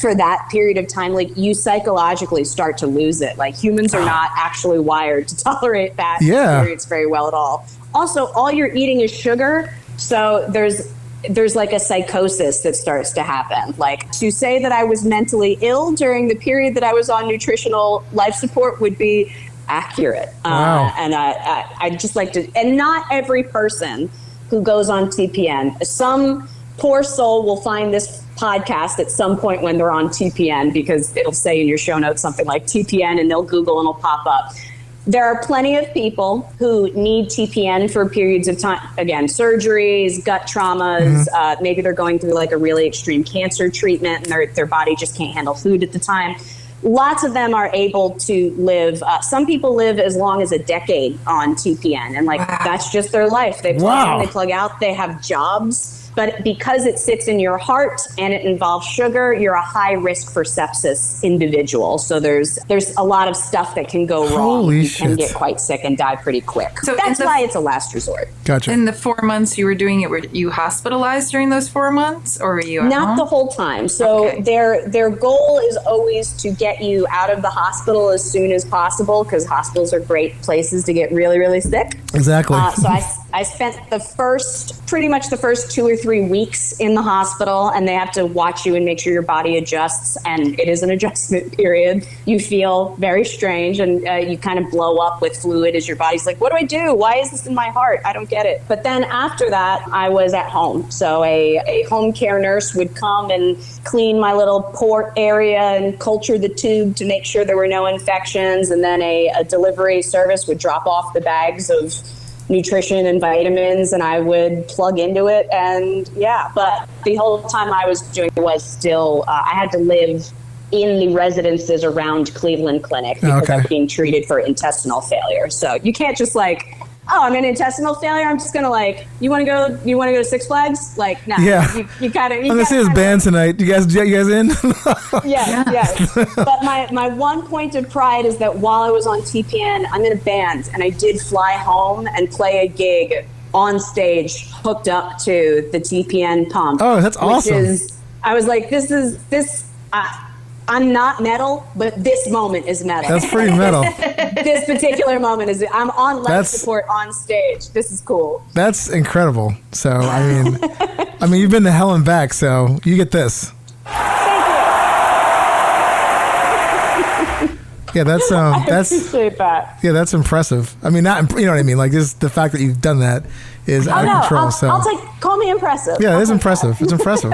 for that period of time. Like you psychologically start to lose it. Like humans are not actually wired to tolerate that experience very well at all. Also, all you're eating is sugar. So there's like a psychosis that starts to happen. Like to say that I was mentally ill during the period that I was on nutritional life support would be accurate. Wow. And I just like to, and not every person who goes on TPN, some poor soul will find this podcast at some point when they're on TPN because it'll say in your show notes something like TPN and they'll Google and it'll pop up. There are plenty of people who need TPN for periods of time. Again, surgeries, gut traumas, maybe they're going through like a really extreme cancer treatment and their body just can't handle food at the time. Lots of them are able to live. Some people live as long as a decade on TPN, and that's just their life. They plug in, they plug out, they have jobs. But because it sits in your heart and it involves sugar, you're a high risk for sepsis individual. So there's a lot of stuff that can go wrong. Holy shit. You can get quite sick and die pretty quick. So that's why it's a last resort. Gotcha. In the 4 months you were doing it, were you hospitalized during those 4 months, or were you at Not home? the whole time. So their goal is always to get you out of the hospital as soon as possible because hospitals are great places to get really, really sick. Exactly. So I spent pretty much the first 2 or 3 weeks in the hospital, and they have to watch you and make sure your body adjusts, and it is an adjustment period. You feel very strange, and you kind of blow up with fluid as your body's like, what do I do? Why is this in my heart? I don't get it. But then after that, I was at home. So a home care nurse would come and clean my little port area and culture the tube to make sure there were no infections, and then a delivery service would drop off the bags of nutrition and vitamins, and I would plug into it. And but the whole time I was doing it was still, I had to live in the residences around Cleveland Clinic because I was being treated for intestinal failure. So you can't just I'm in intestinal failure, I'm just gonna you want to go to Six Flags? No. Yeah. You gotta. I'm gonna see this band tonight. You guys in? Yes. But my one point of pride is that while I was on TPN, I'm in a band, and I did fly home and play a gig on stage, hooked up to the TPN pump. Oh, that's awesome. I was like, I'm not metal, but this moment is metal. That's pretty metal. This particular moment is, I'm on life support on stage. This is cool. That's incredible. So, I mean, you've been to hell and back, so you get this. Thank you. Yeah, that's I appreciate that. Yeah, that's impressive. I mean, not, you know what I mean? Like, just the fact that you've done that is out of control. Call me impressive. Yeah, it is impressive. It's impressive.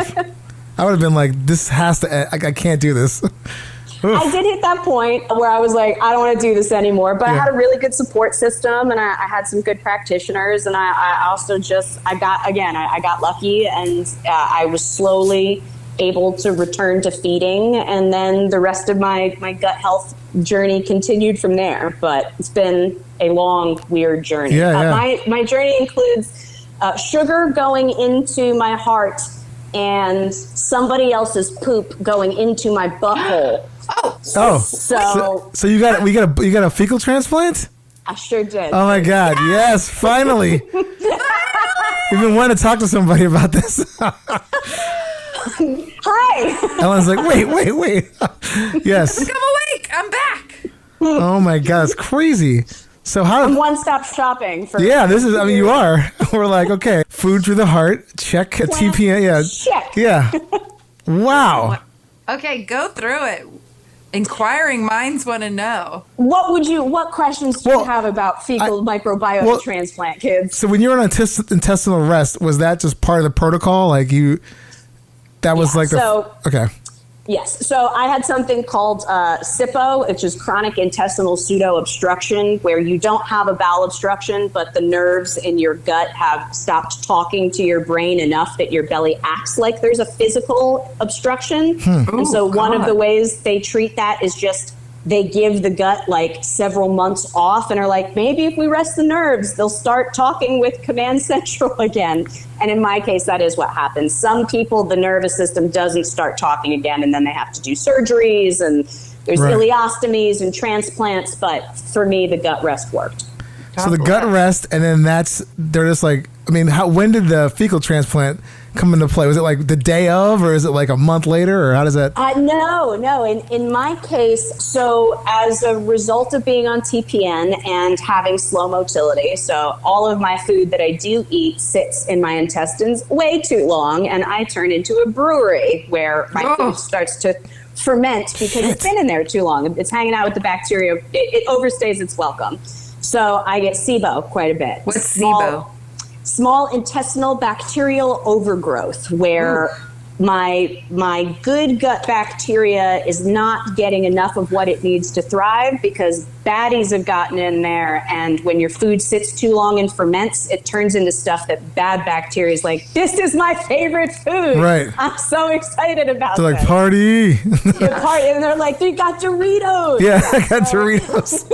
I would have been like, this has to end. I can't do this. I did hit that point where I was like, I don't want to do this anymore. But I had a really good support system, and I had some good practitioners. And I also I got lucky, and I was slowly able to return to feeding. And then the rest of my gut health journey continued from there. But it's been a long, weird journey. My journey includes sugar going into my heart and somebody else's poop going into my butthole. So you got a fecal transplant? I sure did. Oh my God! Yes, finally. We've been wanting to talk to somebody about this. Hi. Ellen's like, wait. Yes. I'm awake. I'm back. Oh my God, it's crazy. So how? I'm one-stop shopping for. Yeah, this is. I mean, you are. We're like, okay, food through the heart. Check a TPN. Yeah. Check. Yeah. Wow. Okay, go through it. Inquiring minds want to know. What questions do you have about fecal microbiota transplant, kids? So when you were on intestinal rest, was that just part of the protocol? Like that was okay. Yes. So I had something called SIPO, which is chronic intestinal pseudo-obstruction, where you don't have a bowel obstruction, but the nerves in your gut have stopped talking to your brain enough that your belly acts like there's a physical obstruction. And so one of the ways they treat that is just they give the gut like several months off and are like, maybe if we rest the nerves, they'll start talking with Command Central again. And in my case, that is what happens. Some people, the nervous system doesn't start talking again, and then they have to do surgeries, and there's ileostomies and transplants. But for me, the gut rest worked. So the gut rest, and then they're just like, I mean, when did the fecal transplant come into play? Was it like the day of, or is it like a month later, or how does that? No. In my case, so as a result of being on TPN and having slow motility, so all of my food that I do eat sits in my intestines way too long, and I turn into a brewery where my food starts to ferment because it's been in there too long. It's hanging out with the bacteria. It overstays its welcome. So I get SIBO quite a bit. What's SIBO? Small intestinal bacterial overgrowth, where my good gut bacteria is not getting enough of what it needs to thrive because baddies have gotten in there, and when your food sits too long and ferments, it turns into stuff that bad bacteria is like, this is my favorite food. Right. I'm so excited about They're like, this. party. And they're like, they got Doritos. Yeah, I got Doritos.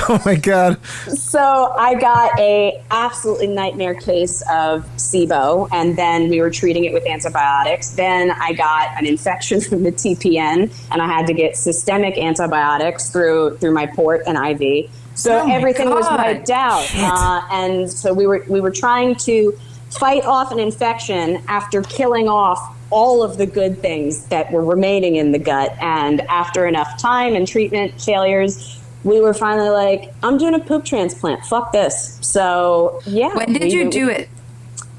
Oh my God. So I got a absolutely nightmare case of SIBO, and then we were treating it with antibiotics. Then I got an infection from the TPN, and I had to get systemic antibiotics through my port and IV. So everything was wiped out, and so we were trying to fight off an infection after killing off all of the good things that were remaining in the gut. And after enough time and treatment failures, we were finally like, I'm doing a poop transplant. Fuck this. So yeah. When did you do it?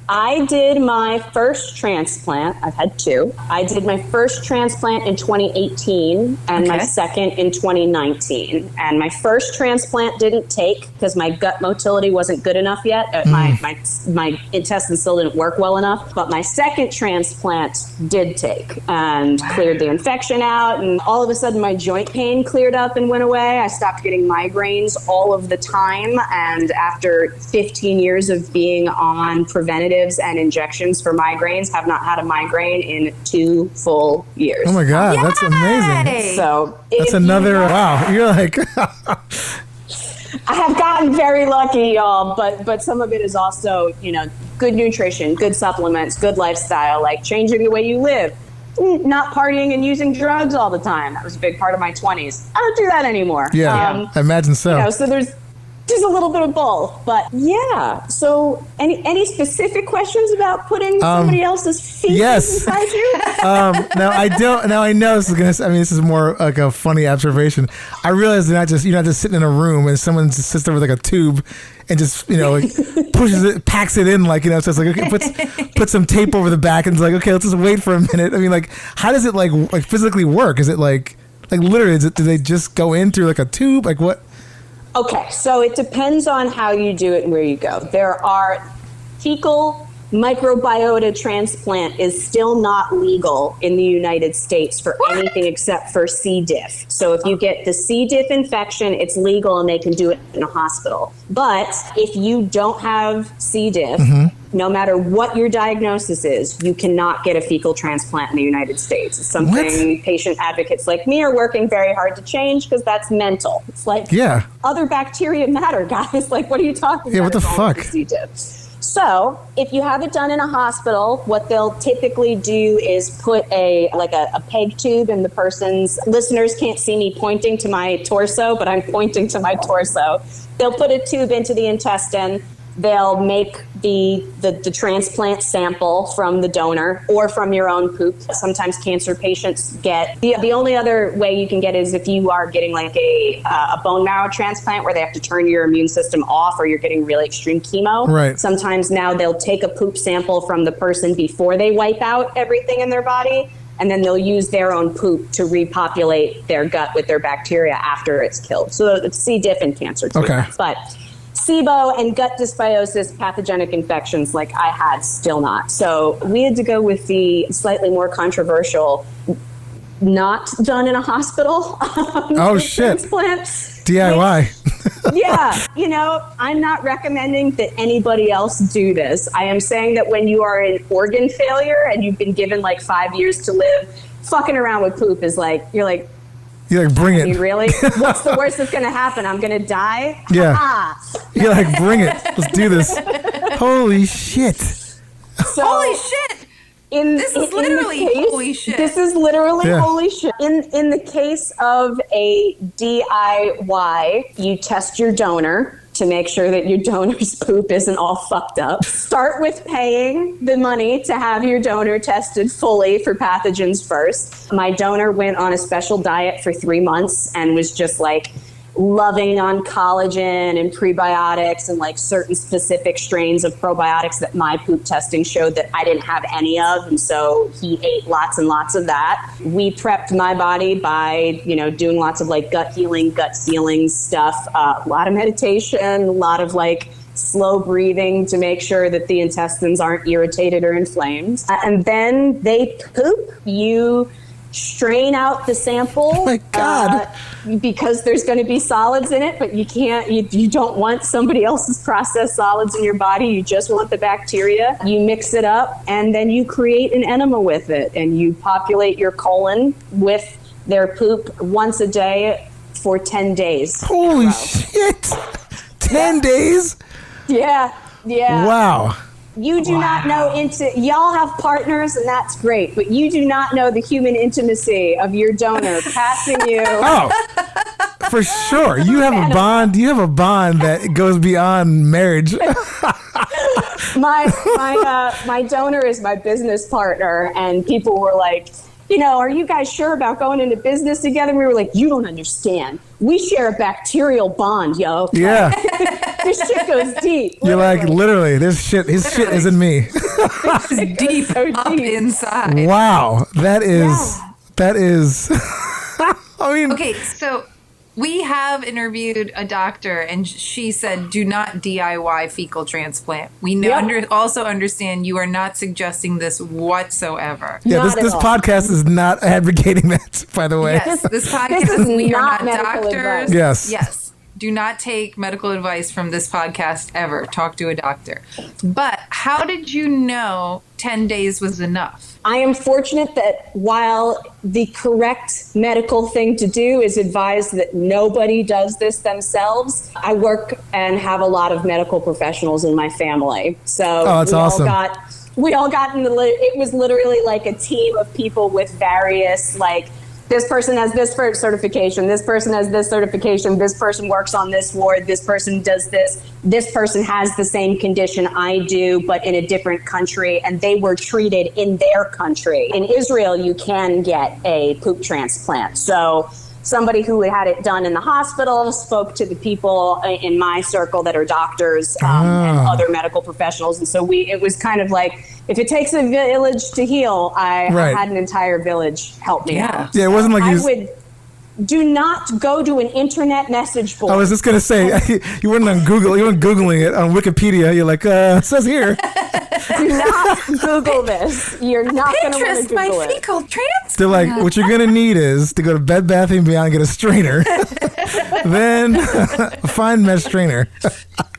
I did my first transplant. I've had two. I did my first transplant in 2018 and my second in 2019. And my first transplant didn't take because my gut motility wasn't good enough yet. My intestines still didn't work well enough. But my second transplant did take and cleared the infection out. And all of a sudden, my joint pain cleared up and went away. I stopped getting migraines all of the time. And after 15 years of being on preventative and injections for migraines, have not had a migraine in 2 full years. Oh my God, that's amazing. So that's another, wow, you're like... I have gotten very lucky, y'all, but some of it is also, good nutrition, good supplements, good lifestyle, like changing the way you live, not partying and using drugs all the time. That was a big part of my 20s. I don't do that anymore. Yeah, I imagine so. So there's just a little bit of both, but yeah. So any specific questions about putting somebody else's feet inside you? Now I know this is this is more like a funny observation. I realize you're not just sitting in a room and someone just sits there with like a tube and just pushes it, packs it in, so it's like, okay, put some tape over the back and it's like, okay, let's just wait for a minute. I mean, like, how does it like physically work? Is it like literally, do they just go in through like a tube? Like what? Okay, so it depends on how you do it and where you go. There are fecal microbiota transplant is still not legal in the United States for anything except for C. diff. So if you get the C. diff infection, it's legal and they can do it in a hospital. But if you don't have C. diff, no matter what your diagnosis is, you cannot get a fecal transplant in the United States. It's something patient advocates like me are working very hard to change because that's mental. It's like, other bacteria matter, guys. Like, what are you talking about? Yeah, what the fuck? C. diff. So if you have it done in a hospital, what they'll typically do is put a peg tube in the person's, listeners can't see me pointing to my torso, but I'm pointing to my torso. They'll put a tube into the intestine. They'll make the transplant sample from the donor or from your own poop. Sometimes cancer patients get, the only other way you can get is if you are getting like a bone marrow transplant where they have to turn your immune system off, or you're getting really extreme chemo. Right. Sometimes now they'll take a poop sample from the person before they wipe out everything in their body, and then they'll use their own poop to repopulate their gut with their bacteria after it's killed. So it's C. diff and cancer too. Okay. But SIBO and gut dysbiosis, pathogenic infections like I had, still not. So we had to go with the slightly more controversial, not done in a hospital. Oh, shit. Transplant. DIY. Yeah, I'm not recommending that anybody else do this. I am saying that when you are in organ failure and you've been given like 5 years to live, fucking around with poop is like, you're like, Bring it. I mean, really? What's the worst that's going to happen? I'm going to die? Yeah. Ha-ha. You're like, bring it. Let's do this. Holy shit. So, Holy shit! This is literally holy shit. This is literally Yeah. holy shit. In the case of a DIY, you test your donor to make sure that your donor's poop isn't all fucked up. Start with paying the money to have your donor tested fully for pathogens first. My donor went on a special diet for 3 months and was just like loving on collagen and prebiotics and like certain specific strains of probiotics that my poop testing showed that I didn't have any of. And so he ate lots and lots of that. We prepped my body by, doing lots of like gut healing, gut sealing stuff, a lot of meditation, a lot of like slow breathing to make sure that the intestines aren't irritated or inflamed. And then they poop. You strain out the sample. Oh my God. Because there's going to be solids in it, but you don't want somebody else's processed solids in your body. You just want the bacteria. You mix it up, and then you create an enema with it, and you populate your colon with their poop once a day for 10 days. Holy shit. 10 days? Yeah. Wow. You do not know y'all have partners, and that's great, but you do not know the human intimacy of your donor passing you. Oh, for sure. You have a bond. You have a bond that goes beyond marriage. My donor is my business partner, and people were like, are you guys sure about going into business together? We were like, you don't understand. We share a bacterial bond, yo. Yeah. This shit goes deep. You're like, literally, his shit is in me. Deep up inside. Wow. That is, I mean. Okay, so we have interviewed a doctor, and she said, do not DIY fecal transplant. We also understand you are not suggesting this whatsoever. Yeah, Not this at all. podcast is not advocating that, by the way. Yes, this podcast this is we are not not medical doctors. advice. Yes. Do not take medical advice from this podcast ever. Talk to a doctor. But how did you know 10 days was enough? I am fortunate that while the correct medical thing to do is advise that nobody does this themselves, I work and have a lot of medical professionals in my family. So that's awesome. We all got in it was literally like a team of people with various like, this person has this certification, this person has this certification, this person works on this ward, this person does this person has the same condition I do, but in a different country, and they were treated in their country. In Israel, you can get a poop transplant. So somebody who had it done in the hospital spoke to the people in my circle that are doctors and other medical professionals. And so it was kind of like, if it takes a village to heal, I had an entire village help me out. Yeah, it wasn't like do not go to an internet message board. I was just going to say, you weren't on Google. You weren't Googling it on Wikipedia. You're like, it says here. Do not Google this. You're not going to want to Pinterest my Google it. fecal transplant. They're like, what you're going to need is to go to Bed Bath & Beyond, get a strainer. Then find mesh strainer.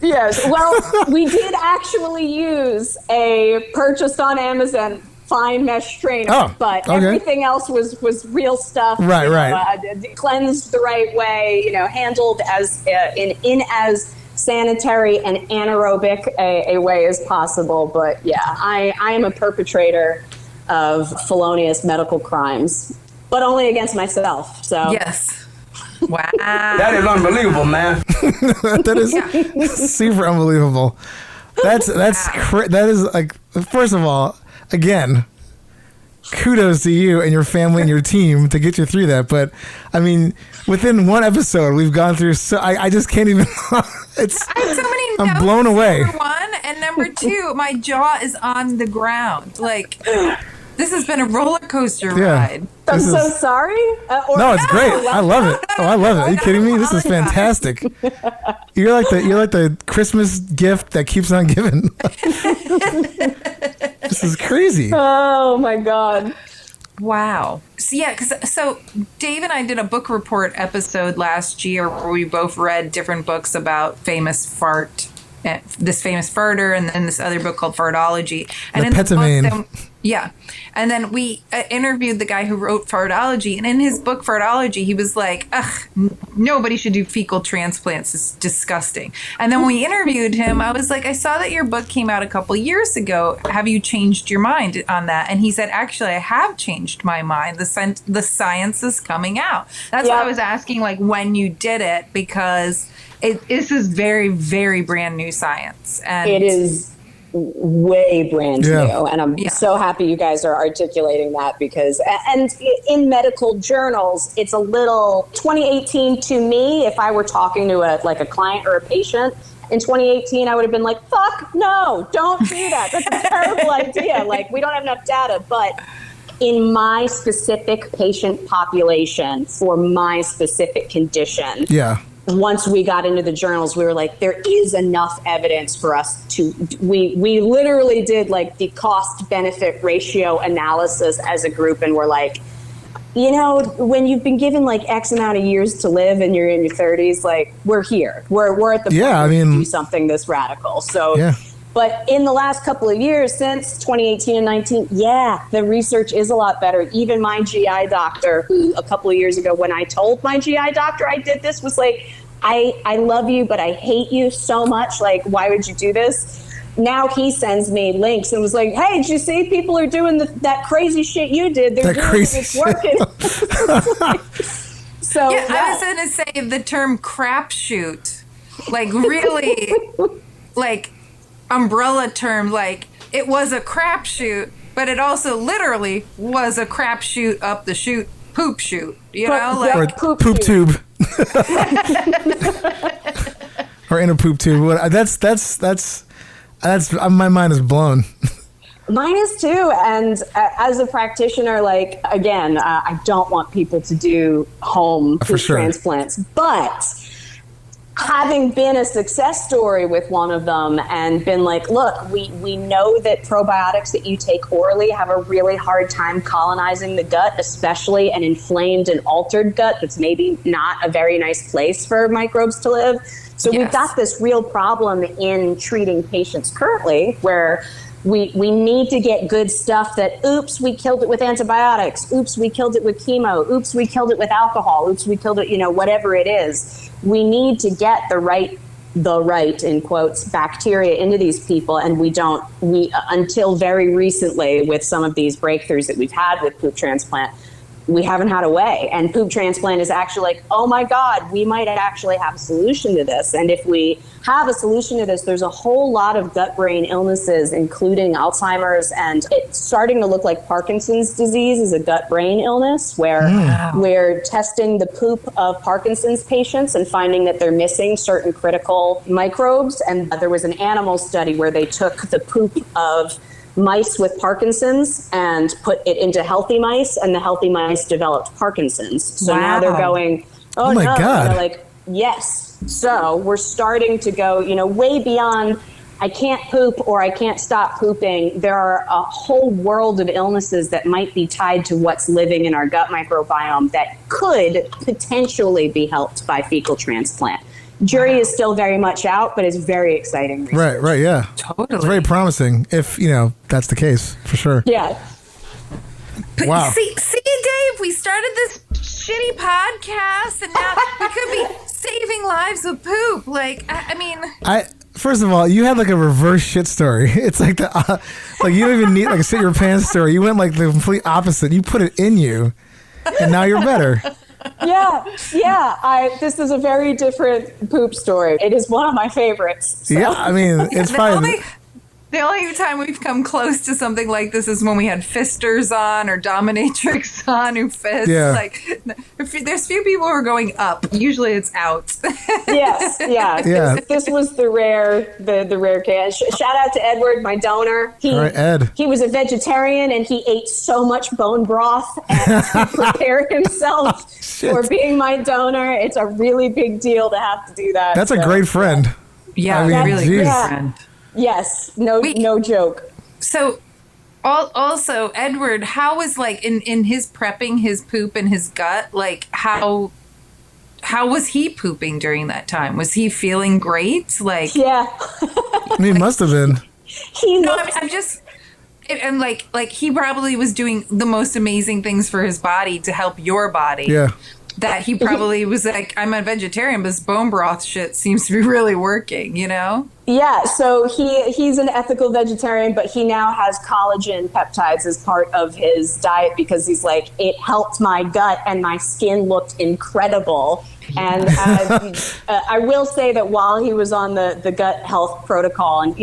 Yes. Well, we did actually use a purchased on Amazon fine mesh strainer, but everything else was real stuff. Cleansed the right way, handled as in as sanitary and anaerobic a way as possible. But yeah, I am a perpetrator of felonious medical crimes, but only against myself. So Yes. Wow. That is unbelievable, man. That is super unbelievable. That is like, first of all, again, kudos to you and your family and your team to get you through that. But I mean, within one episode, we've gone through. So I just can't even. It's. I have so many I'm notes, blown away. Number one, and number two, my jaw is on the ground. Like, this has been a roller coaster ride. I'm so sorry. No, it's great. I love it. Oh, I love it. Are you kidding me? This is fantastic. You're like the Christmas gift that keeps on giving. This is crazy. Oh my God. Wow. So yeah, so Dave and I did a book report episode last year where we both read different books about this famous farter, and then this other book called Fartology. And in the book, yeah. And then we interviewed the guy who wrote Fartology, and in his book Fartology, he was like, ugh, nobody should do fecal transplants. It's disgusting. And then when we interviewed him, I was like, I saw that your book came out a couple years ago. Have you changed your mind on that? And he said, actually, I have changed my mind. The science is coming out. That's why I was asking, like, when you did it, because this is very, very brand new science. And it is way brand new, and I'm so happy you guys are articulating that, because and in medical journals it's a little 2018 to me. If I were talking to a client or a patient in 2018, I would have been like, fuck no, don't do that, that's a terrible idea, like we don't have enough data. But in my specific patient population for my specific condition, once we got into the journals, we were like, there is enough evidence for us to, we literally did like the cost benefit ratio analysis as a group. And we're like, you know, when you've been given like X amount of years to live and you're in your 30s, like we're here, we're at the point to do something this radical. So, but in the last couple of years, since 2018 and 19, the research is a lot better. Even my GI doctor, who a couple of years ago, when I told my GI doctor I did this, was like, I love you, but I hate you so much. Like, why would you do this? Now he sends me links and was like, hey, did you see people are doing that crazy shit you did? They're doing it, it's working. So I was going to say the term crapshoot, like really, like umbrella term, like it was a crapshoot, but it also literally was a crapshoot up the chute, poop shoot, you know, like poop tube. Or in a poop tube. That's my mind is blown. Mine is too. And as a practitioner, like, again, I don't want people to do home poop transplants, but having been a success story with one of them and been like, look, we know that probiotics that you take orally have a really hard time colonizing the gut, especially an inflamed and altered gut that's maybe not a very nice place for microbes to live. So we've got this real problem in treating patients currently where we need to get good stuff that, oops, we killed it with antibiotics. Oops, we killed it with chemo. Oops, we killed it with alcohol. Oops, we killed it, whatever it is. We need to get the right, in quotes, bacteria into these people. And we until very recently with some of these breakthroughs that we've had with poop transplant, we haven't had a way. And poop transplant is actually like, oh my God, we might actually have a solution to this. And if we have a solution to this, there's a whole lot of gut-brain illnesses, including Alzheimer's, and it's starting to look like Parkinson's disease is a gut-brain illness, where we're testing the poop of Parkinson's patients and finding that they're missing certain critical microbes. And there was an animal study where they took the poop of mice with Parkinson's and put it into healthy mice, and the healthy mice developed Parkinson's. So now they're going, oh my God. And they're like, yes. So we're starting to go, way beyond I can't poop or I can't stop pooping. There are a whole world of illnesses that might be tied to what's living in our gut microbiome that could potentially be helped by fecal transplant. Jury is still very much out, but it's very exciting research. Right, yeah. Totally. It's very promising if, that's the case, for sure. Yeah. Wow. See, Dave, we started this shitty podcast, and now we could be saving lives lives with poop. Like, I mean, First of all, you had like a reverse shit story. It's like like you don't even need like a sit your pants story. You went like the complete opposite. You put it in you, and now you're better. Yeah. This is a very different poop story. It is one of my favorites. So. Yeah, I mean, it's probably. The only time we've come close to something like this is when we had fisters on or dominatrix on who fists. Yeah. Like, there's few people who are going up. Usually it's out. Yes, yeah. Yeah. This was the rare case. Shout out to Edward, my donor. All right, Ed. He was a vegetarian and he ate so much bone broth and to prepare himself for being my donor. It's a really big deal to have to do that. That's a great friend. Yeah, I mean, really geez. good Yeah. friend. Yes, no joke. So, also, Edward, how was like in his prepping his poop and his gut? Like how was he pooping during that time? Was he feeling great? Like, Yeah. I mean, it must have been. I'm just. And like he probably was doing the most amazing things for his body to help your body. Yeah. That he probably was like, I'm a vegetarian, but this bone broth shit seems to be really working, you know? Yeah, so he's an ethical vegetarian, but he now has collagen peptides as part of his diet because he's like, it helped my gut and my skin looked incredible. And I will say that while he was on the gut health protocol, and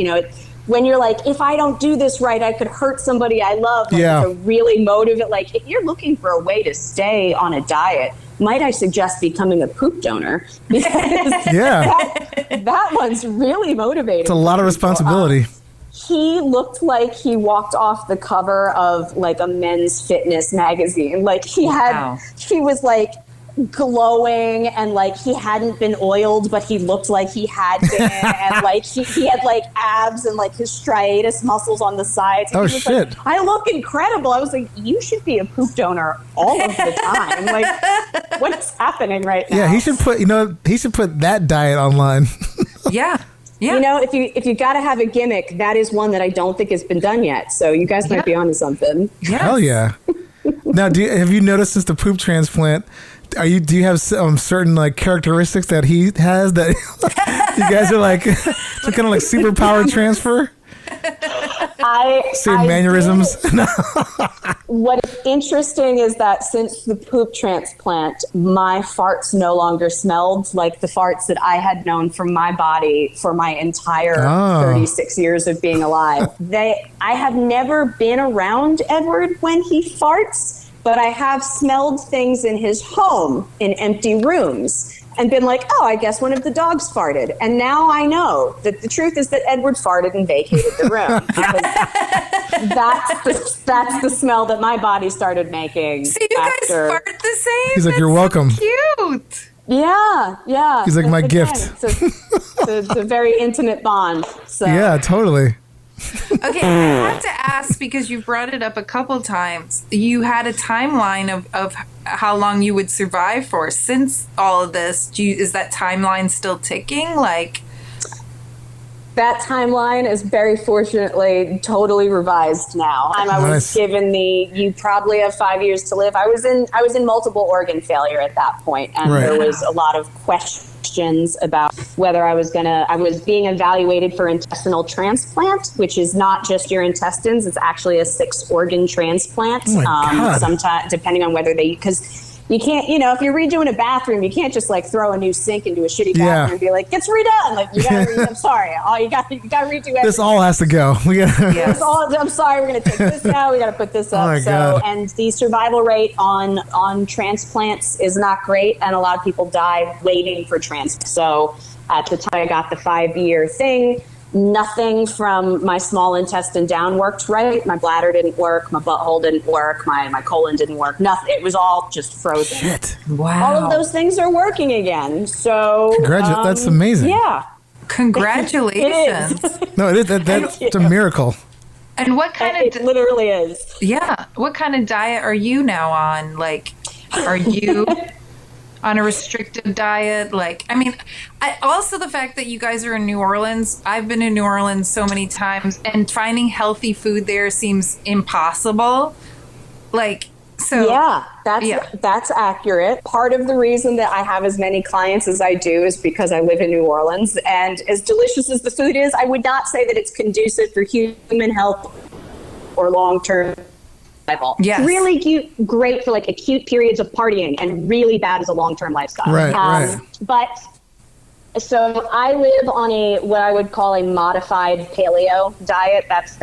when you're like, if I don't do this right, I could hurt somebody I love. Like, Yeah. it's a really motivate. Like, if you're looking for a way to stay on a diet, might I suggest becoming a poop donor? Because Yeah. that one's really motivating. It's a lot of responsibility. He looked like he walked off the cover of like a men's fitness magazine. Like he was like glowing and like he hadn't been oiled, but he looked like he had been. And like he had like abs and like his striatus muscles on the sides. Oh, He was shit. like, I look incredible. I was like, you should be a poop donor all of the time. Like, what is happening right now? Yeah, he should put that diet online. Yeah. Yeah. If you got to have a gimmick, that is one that I don't think has been done yet. So you guys might be onto something. Yes. Hell yeah. Now, have you noticed since the poop transplant, do you have certain like characteristics that he has that you guys are like some kind of like superpower transfer? Same mannerisms. What is interesting is that since the poop transplant, my farts no longer smelled like the farts that I had known from my body for my entire 36 years of being alive. I have never been around Edward when he farts, but I have smelled things in his home in empty rooms and been like, oh, I guess one of the dogs farted. And now I know that the truth is that Edward farted and vacated the room. That's the smell that my body started making. So you guys fart the same? He's like, you're welcome. Cute. Yeah. He's like, my Again, gift. It's a very intimate bond. So. Yeah, totally. Okay, I have to ask because you brought it up a couple times. You had a timeline of how long you would survive for. Since all of this, is that timeline still ticking? Like, that timeline is very fortunately totally revised now. I was given you probably have 5 years to live. I was in multiple organ failure at that point, and there was a lot of questions about whether I was being evaluated for intestinal transplant, which is not just your intestines, it's actually a 6-organ transplant. Oh my God. Sometimes depending on whether because you can't, if you're redoing a bathroom, you can't just like throw a new sink into a shitty bathroom and be like, it's redone. Like, you gotta I'm sorry. You gotta redo everything. This all has to go. I'm sorry, we're gonna take this out. We gotta put this up. Oh my God. And the survival rate on transplants is not great, and a lot of people die waiting for transplants. So at the time I got the 5-year thing, nothing from my small intestine down worked right. My bladder didn't work. My butthole didn't work. My colon didn't work. Nothing. It was all just frozen. Shit. wow. All of those things are working again. So That's amazing. Yeah. Congratulations. No, it is. That's a miracle. And what kind It of literally is. yeah? What kind of diet are you now on? Like, are you on a restrictive diet? Like, I mean, also the fact that you guys are in New Orleans. I've been in New Orleans so many times, and finding healthy food there seems impossible. Like, So Yeah, that's accurate. Part of the reason that I have as many clients as I do is because I live in New Orleans, and as delicious as the food is, I would not say that it's conducive for human health or long-term survival. Yes. Really cute, great for like acute periods of partying, and really bad as a long-term lifestyle. Right. But so I live on what I would call a modified paleo diet. That's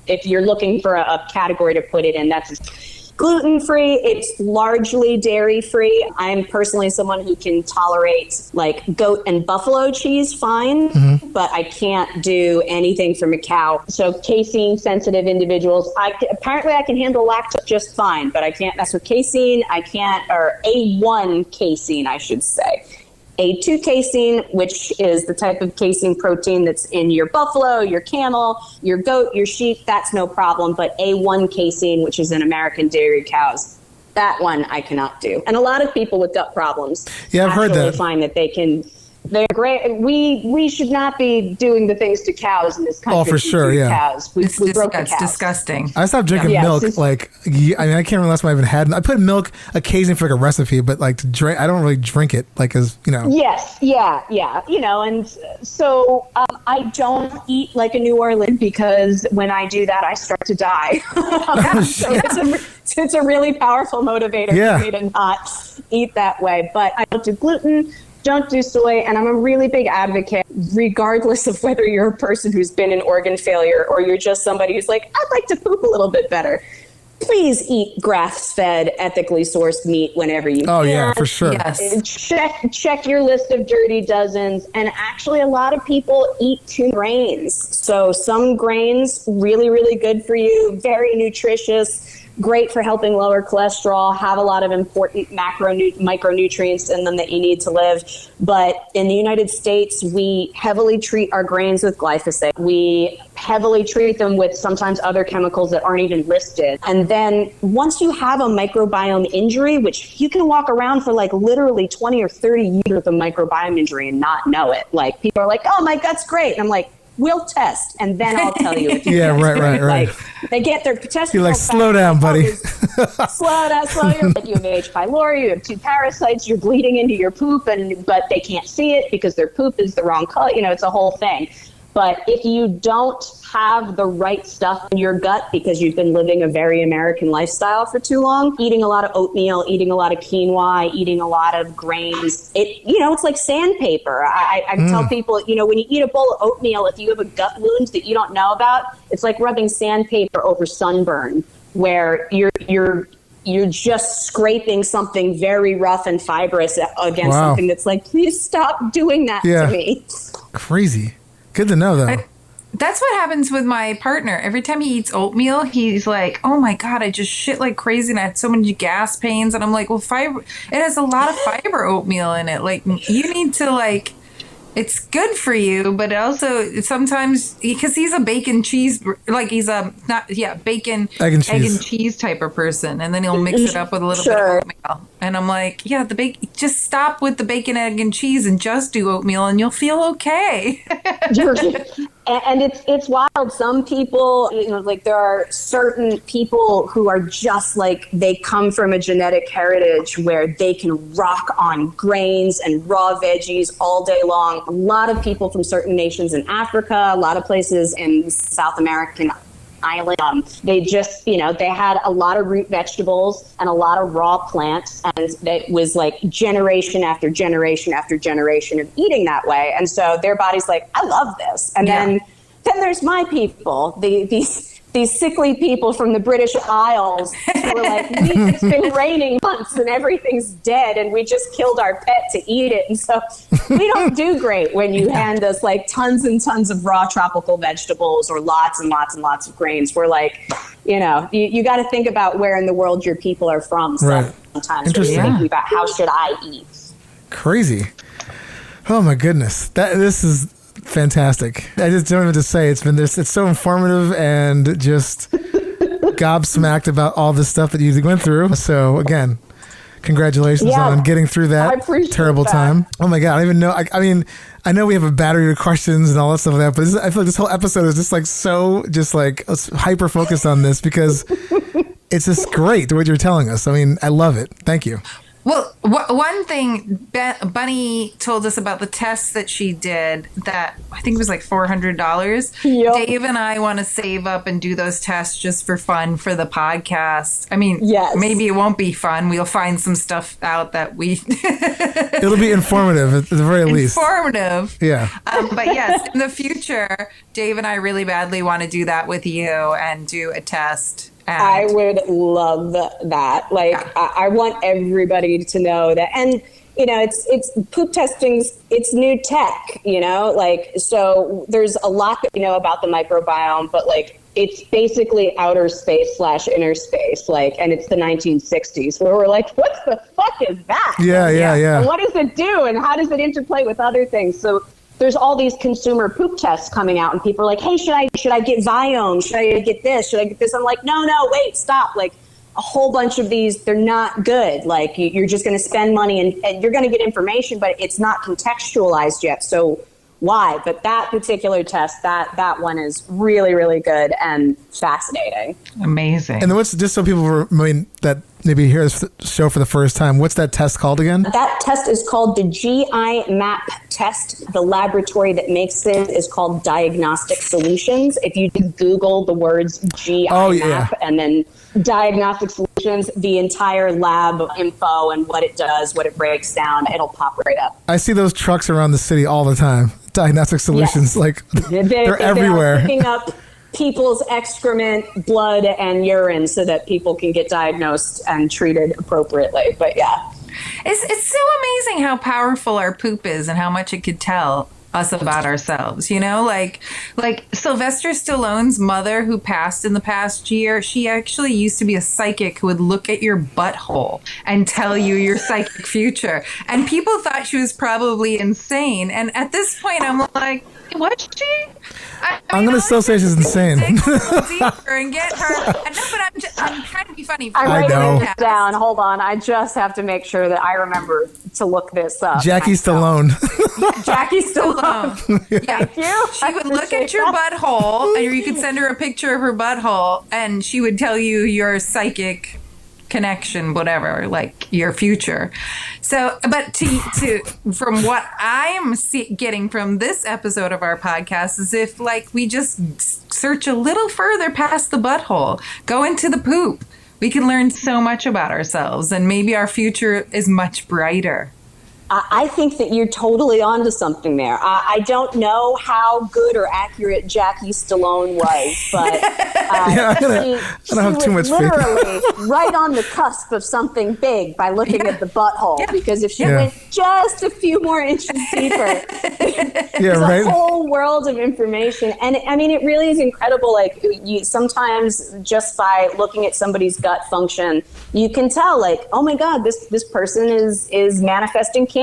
if you're looking for a category to put it in, that's gluten-free. It's largely dairy-free. I'm personally someone who can tolerate like goat and buffalo cheese fine, but I can't do anything from a cow. So casein-sensitive individuals, apparently I can handle lactose just fine, but I can't mess with casein. Or A1 casein, I should say. A2 casein, which is the type of casein protein that's in your buffalo, your camel, your goat, your sheep, that's no problem. But A1 casein, which is in American dairy cows, that one I cannot do. And a lot of people with gut problems I've heard that. find that they're great. We should not be doing the things to cows in this country. Oh, for sure, yeah. Cows. We broke the It's cows. disgusting. I stopped drinking Yeah, milk. since- I can't remember last time I even had. I put milk occasionally for like a recipe, but like to drink, I don't really drink it. Like as Yes, yeah. And so I don't eat like a New Orleans because when I do that, I start to die. So it's a really powerful motivator for me to not eat that way. But I don't do gluten, don't do soy, and I'm a really big advocate, regardless of whether you're a person who's been in organ failure or you're just somebody who's like, I'd like to poop a little bit better. Please eat grass-fed, ethically sourced meat whenever you can. Oh yeah, for sure. Yes. Check your list of dirty dozens. And actually, a lot of people eat too grains. So some grains, really, really good for you, very nutritious, great for helping lower cholesterol, have a lot of important micronutrients in them that you need to live. But in the United States, we heavily treat our grains with glyphosate. We heavily treat them with sometimes other chemicals that aren't even listed. And then once you have a microbiome injury, which you can walk around for like literally 20 or 30 years with a microbiome injury and not know it. Like people are like, oh, my gut's great. And I'm like, we'll test, and then I'll tell you if you Yeah, right. Like, they get their test. You're like, slow down, buddy. Slow down. Like you have H. pylori, you have 2 parasites, you're bleeding into your poop, but they can't see it because their poop is the wrong color. It's a whole thing. But if you don't have the right stuff in your gut because you've been living a very American lifestyle for too long, eating a lot of oatmeal, eating a lot of quinoa, eating a lot of grains, it's like sandpaper. I tell people, when you eat a bowl of oatmeal, if you have a gut wound that you don't know about, it's like rubbing sandpaper over sunburn, where you're just scraping something very rough and fibrous against something that's like, please stop doing that to me. Crazy. Good to know, though. That's what happens with my partner. Every time he eats oatmeal, he's like, oh my God, I just shit like crazy and I had so many gas pains. And I'm like, well, fiber, it has a lot of fiber oatmeal in it. Like, you need to it's good for you, but also sometimes because he's a bacon cheese, bacon, egg and cheese type of person, and then he'll mix it up with a little bit of oatmeal. And I'm like, just stop with the bacon, egg, and cheese, and just do oatmeal, and you'll feel okay. And it's wild. Some people, there are certain people who are just like, they come from a genetic heritage where they can rock on grains and raw veggies all day long. A lot of people from certain nations in Africa, a lot of places in South American island, they just, they had a lot of root vegetables and a lot of raw plants, and it was like generation after generation after generation of eating that way. And so their body's like, I love this. And then there's my people, these sickly people from the British Isles who are like, it's been raining months and everything's dead and we just killed our pet to eat it. And so we don't do great when you hand us like tons and tons of raw tropical vegetables or lots and lots and lots of grains. We're like, you got to think about where in the world your people are from sometimes when you're thinking about how should I eat. Crazy. Oh my goodness. This is fantastic. I just don't even to say it's so informative and just gobsmacked about all the stuff that you went through. So again, congratulations on getting through that terrible time. Oh my God. I don't even know. I mean, I know we have a battery of questions and all that stuff like that, but I feel like this whole episode is just like so hyper focused on this because it's just great what you're telling us. I mean, I love it. Thank you. Well, one thing Bunny told us about the tests that she did that I think was like $400. Yep. Dave and I want to save up and do those tests just for fun for the podcast. I mean, Yes. maybe it won't be fun. We'll find some stuff out that we... It'll be informative at the very least. Informative. Yeah. But yes, in the future, Dave and I really badly want to do that with you and do a test. And I would love that. Like, I want everybody to know that. And, you know, it's poop testing's, it's new tech, you know, like, so there's a lot that we know about the microbiome, but like, it's basically outer space / inner space, like, and it's the 1960s where we're like, what the fuck is that? Yeah. And what does it do? And how does it interplay with other things? So there's all these consumer poop tests coming out and people are like, hey, should I get Viome? Should I get this? Should I get this? I'm like, no, wait, stop. Like a whole bunch of these, they're not good. Like you're just going to spend money and you're going to get information, but it's not contextualized yet. So why? But that particular test, that one is really, really good and fascinating. Amazing. And then what's, just so people that maybe hear this show for the first time, what's that test called again? That test is called the GI map test. The laboratory that makes it is called Diagnostic Solutions. If you Google the words GI map and then Diagnostic Solutions, the entire lab info and what it does, what it breaks down, it'll pop right up. I see those trucks around the city all the time. Diagnostic Solutions, Yes. like they're everywhere. Picking up people's excrement, blood, and urine so that people can get diagnosed and treated appropriately. But yeah. It's so amazing how powerful our poop is and how much it could tell us about ourselves, you know, like Sylvester Stallone's mother who passed in the past year, she actually used to be a psychic who would look at your butthole and tell you your psychic future. And people thought she was probably insane. And at this point, I'm like, what's she? I'm going to still say she's insane. Dig a little deeper and get her. No, but I'm trying to be funny. I'm I writing know. this down. Hold on. I just have to make sure that I remember to look this up. Jackie Stallone. Jackie Stallone. Yeah. Thank you. She would look at your butthole, and you could send her a picture of her butthole, and she would tell you your psychic connection, whatever, like your future. So, but to from what I'm getting from this episode of our podcast is if like we just search a little further past the butthole, go into the poop, we can learn so much about ourselves, and maybe our future is much brighter. I think that you're totally onto something there. I don't know how good or accurate Jackie Stallone was, but I don't have too much was faith. literally right on the cusp of something big by looking at the butthole. Yeah. Because if she went just a few more inches deeper, there's a whole world of information. And I mean, it really is incredible. Like you sometimes just by looking at somebody's gut function, you can tell like, oh my God, this person is manifesting cancer.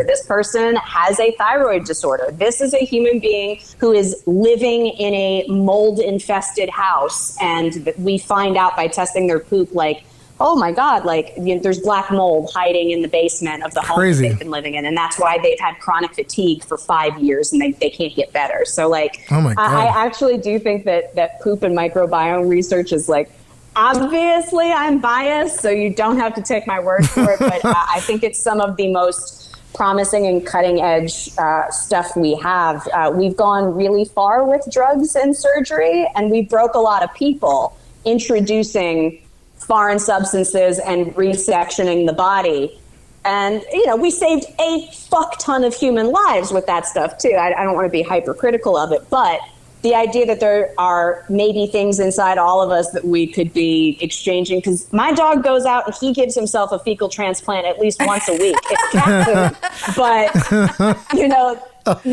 This person has a thyroid disorder. This is a human being who is living in a mold-infested house, and we find out by testing their poop, like, oh my God, like there's black mold hiding in the basement of the home that they've been living in, and that's why they've had chronic fatigue for 5 years and they can't get better. So like, oh my God. I actually do think that poop and microbiome research is like, obviously I'm biased, so you don't have to take my word for it, but I think it's some of the most promising and cutting edge stuff we have. We've gone really far with drugs and surgery, and we broke a lot of people introducing foreign substances and resectioning the body. And, you know, we saved a fuck ton of human lives with that stuff too. I don't want to be hypercritical of it, but the idea that there are maybe things inside all of us that we could be exchanging, because my dog goes out and he gives himself a fecal transplant at least once a week. It's cat food. But, you know,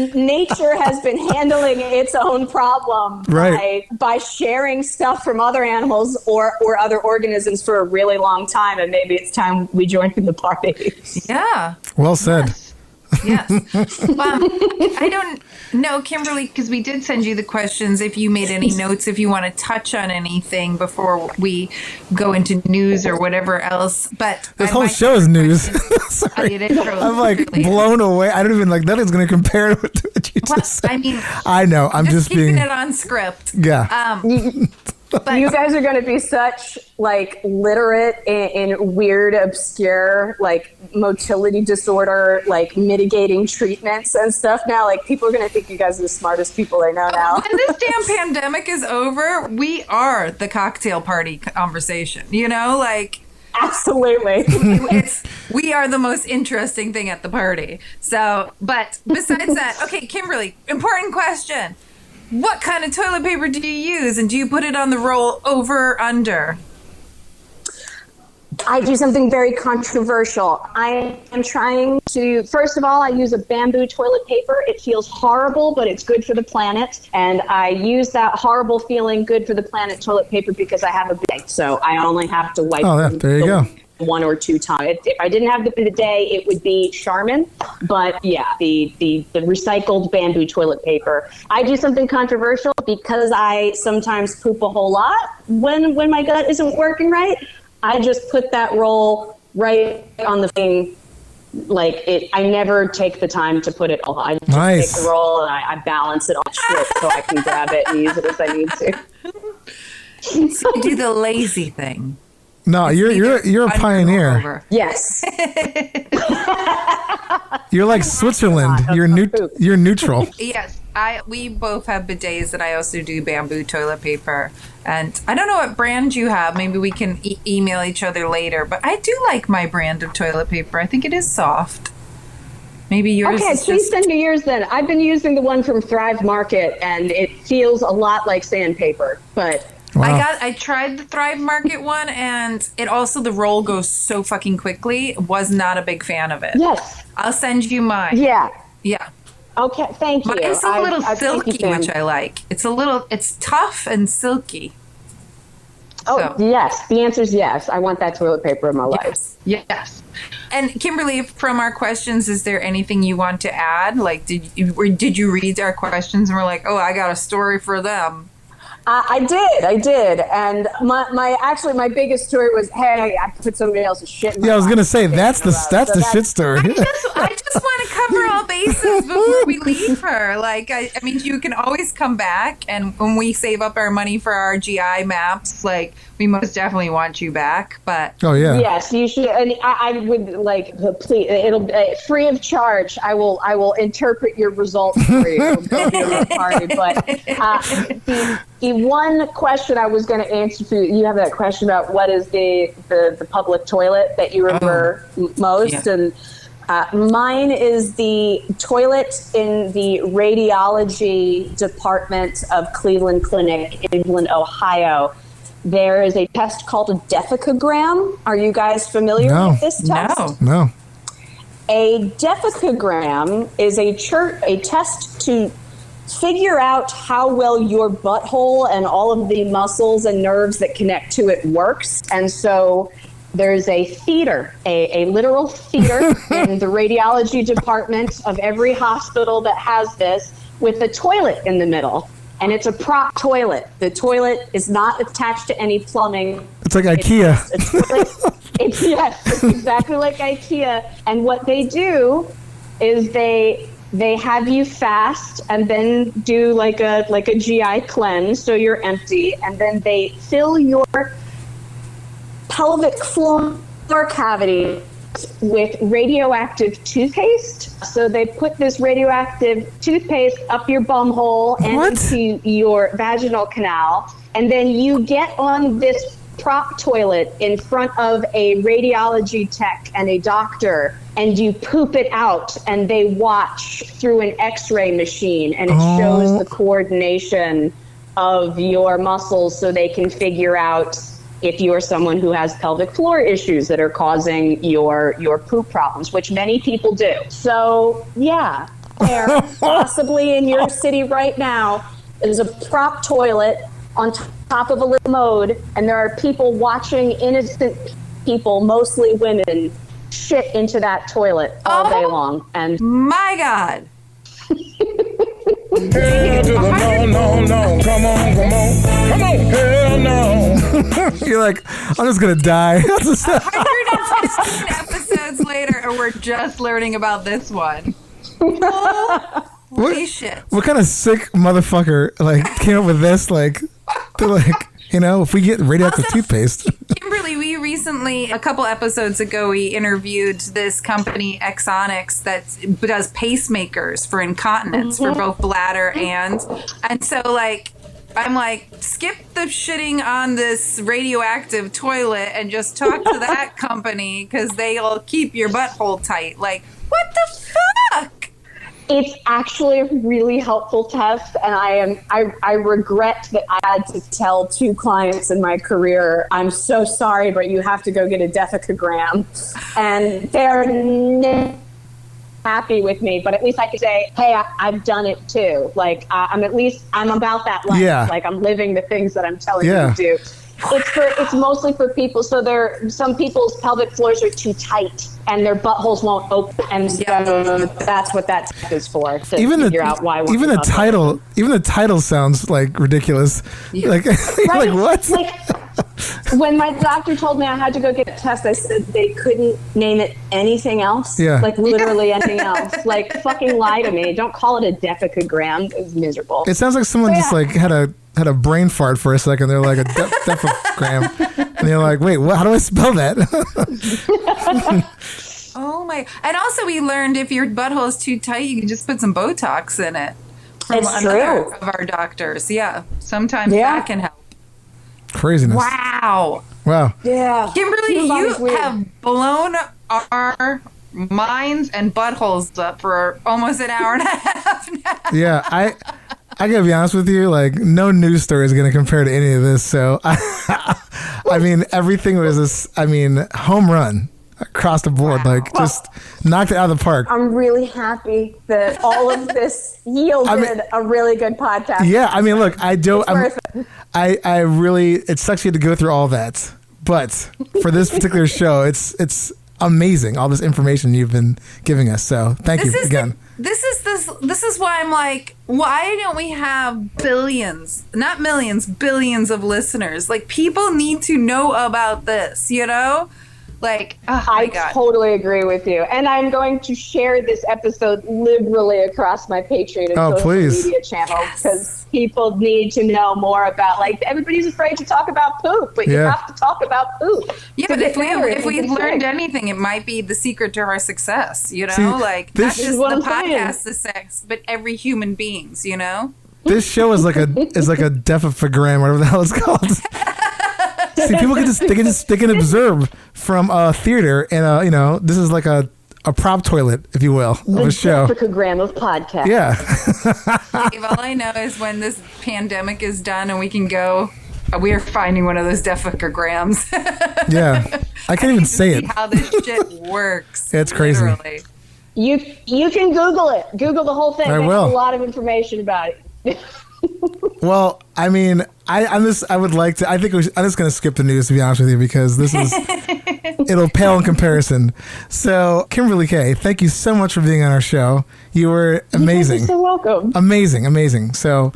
nature has been handling its own problem by sharing stuff from other animals or other organisms for a really long time. And maybe it's time we join in the party. Yeah. Well said. Yes. I don't know, Kimberly, because we did send you the questions. If you made any notes, if you want to touch on anything before we go into news or whatever else. But this whole show is news. Sorry. I'm like blown away. I don't even like that is going to compare with what you just said. I mean, I know. I'm just keeping being it on script. Yeah. You guys are going to be such like literate in weird, obscure, like motility disorder, like mitigating treatments and stuff now. Like people are going to think you guys are the smartest people they know now. When this damn pandemic is over, we are the cocktail party conversation. You know, like. Absolutely. We are the most interesting thing at the party. So, but besides that, okay, Kimberly, important question. What kind of toilet paper do you use, and do you put it on the roll over or under? I do something very controversial. I am trying to, first of all, I use a bamboo toilet paper. It feels horrible, but it's good for the planet. And I use that horrible feeling good for the planet toilet paper because I have a bidet. So I only have to wipe there you go. 1 or 2 times. If I didn't have the bidet, it would be Charmin. But yeah, the recycled bamboo toilet paper. I do something controversial because I sometimes poop a whole lot when my gut isn't working right. I just put that roll right on the thing, like it. I never take the time to put it all. I just take the roll and I balance it on shit so I can grab it and use it as I need to. So you do the lazy thing. No, you're a pioneer. Yes. You're like Switzerland. You're neutral. Yes, we both have bidets, and I also do bamboo toilet paper. And I don't know what brand you have. Maybe we can email each other later. But I do like my brand of toilet paper. I think it is soft. Maybe yours. Okay, please send me yours then. I've been using the one from Thrive Market, and it feels a lot like sandpaper. But wow. I tried the Thrive Market one, and it also, the roll goes so fucking quickly. Was not a big fan of it. Yes. I'll send you mine. Yeah. Yeah. Okay, thank you. Mine's a little silky, thank you, which I like. It's tough and silky. Oh, yes. The answer is yes. I want that toilet paper in my life. Yes. And Kimberly, from our questions, is there anything you want to add? Like, did you read our questions and we're like, oh, I got a story for them? I did. And my biggest story was, hey, I put somebody else's shit in my Yeah, I was going to say, mouth. that's the shit story. I just want to cover all bases before we leave her. Like, I mean, you can always come back, and when we save up our money for our GI maps, like, we most definitely want you back. But oh yeah, yes, you should. And I would like, please, it'll free of charge. I will interpret your results for you. It'll go to your party. But the one question I was going to answer for you have that question about what is the public toilet that you remember most, and mine is the toilet in the radiology department of Cleveland Clinic in Cleveland, Ohio. There is a test called a Deficogram. Are you guys familiar with this test? No. A Deficogram is a test to figure out how well your butthole and all of the muscles and nerves that connect to it works. And so there's a theater, a literal theater in the radiology department of every hospital that has this, with a toilet in the middle. And it's a prop toilet. The toilet is not attached to any plumbing. It's like IKEA. It's exactly like IKEA. And what they do is they have you fast and then do like a GI cleanse, so you're empty, and then they fill your pelvic floor cavity with radioactive toothpaste. So they put this radioactive toothpaste up your bum hole and into your vaginal canal, and then you get on this prop toilet in front of a radiology tech and a doctor, and you poop it out, and they watch through an x-ray machine, and it shows the coordination of your muscles so they can figure out if you're someone who has pelvic floor issues that are causing your poop problems, which many people do. So yeah, there, possibly in your city right now, is a prop toilet on top of a little mode, and there are people watching innocent people, mostly women, shit into that toilet all day long. And my God. Hell to the no, come on, hell no. You're like, I'm just gonna die. 115 episodes later, and we're just learning about this one. Holy shit. What kind of sick motherfucker like came up with this? Like, They're like, if we get radioactive toothpaste. Kimberly, we recently, a couple episodes ago, we interviewed this company, Exonics, that does pacemakers for incontinence for both bladder and so like, I'm like, skip the shitting on this radioactive toilet and just talk to that company because they'll keep your butthole tight. Like, what the fuck? It's actually a really helpful test, and I regret that I had to tell 2 clients in my career, I'm so sorry, but you have to go get a Deficogram. And they're happy with me, but at least I could say, hey, I've done it too. Like, I'm about that life. Yeah. Like, I'm living the things that I'm telling you to do. It's mostly for people. So some people's pelvic floors are too tight and their buttholes won't open, and so that's what that test is for. To figure out why. Even the title sounds like ridiculous. Yeah. Like, Right? like what? Like, when my doctor told me I had to go get a test, I said they couldn't name it anything else. Yeah. Like literally anything else. Like, fucking lie to me. Don't call it a Deficogram. It's miserable. It sounds like someone just like had a brain fart for a second. They're like a Deficogram, and you're like, wait, what? How do I spell that? Oh my! And also, we learned if your butthole is too tight, you can just put some Botox in it. From It's another true. of our doctors. Yeah, sometimes that can help. Craziness. Wow. Yeah. Kimberly, Your you body's weird. have blown our minds and buttholes up for almost an hour and a half now. Yeah, I gotta be honest with you. Like, no news story is gonna compare to any of this. So, I mean, everything was this. I mean, home run across the board. Like, just knocked it out of the park. I'm really happy that all of this yielded a really good podcast. Yeah, I mean, look, I don't. It's worth it. I really. It sucks you had to go through all that, but for this particular show, it's amazing. All this information you've been giving us. So, thank you again. This is why I'm like, why don't we have billions, not millions, billions of listeners? Like, people need to know about this, Like, oh my God. I totally agree with you. And I'm going to share this episode liberally across my Patreon and social media channel because people need to know more about, like, everybody's afraid to talk about poop, but you have to talk about poop. Yeah, but if we've learned anything, it might be the secret to our success, See, like, not just the I'm podcast saying. success, but every human beings, This show is like a Deficogram, whatever the hell it's called. See, people can observe from a theater, and this is like a prop toilet, if you will, of a show. The Deficogram of podcast. Yeah. Dave, all I know is when this pandemic is done and we can go, we are finding one of those Defecograms. Yeah. I can't even say it. How this shit works. It's crazy. Literally. You can Google it. Google the whole thing. I There's will. a lot of information about it. Well, I mean, I'm just going to skip the news, to be honest with you, because this is, it'll pale in comparison. So, Kimberly Kaye, thank you so much for being on our show. You were amazing. You're so welcome. Amazing. So,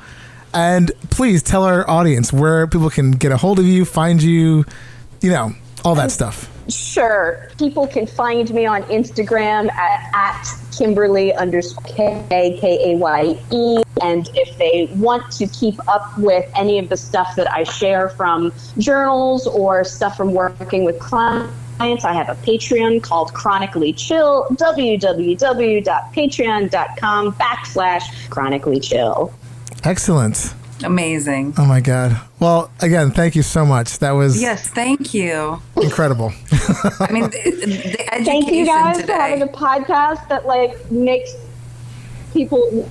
and please tell our audience where people can get a hold of you, find you, all that stuff. Sure. People can find me on Instagram at Kimberly_Kaye, Kaye. And if they want to keep up with any of the stuff that I share from journals or stuff from working with clients, I have a Patreon called Chronically Chill, www.patreon.com/Chronically Chill. Excellent. Amazing. Oh my God. Well, again, thank you so much. That was Yes, thank you. incredible. I mean, the education Thank you guys today. for having a podcast that makes people.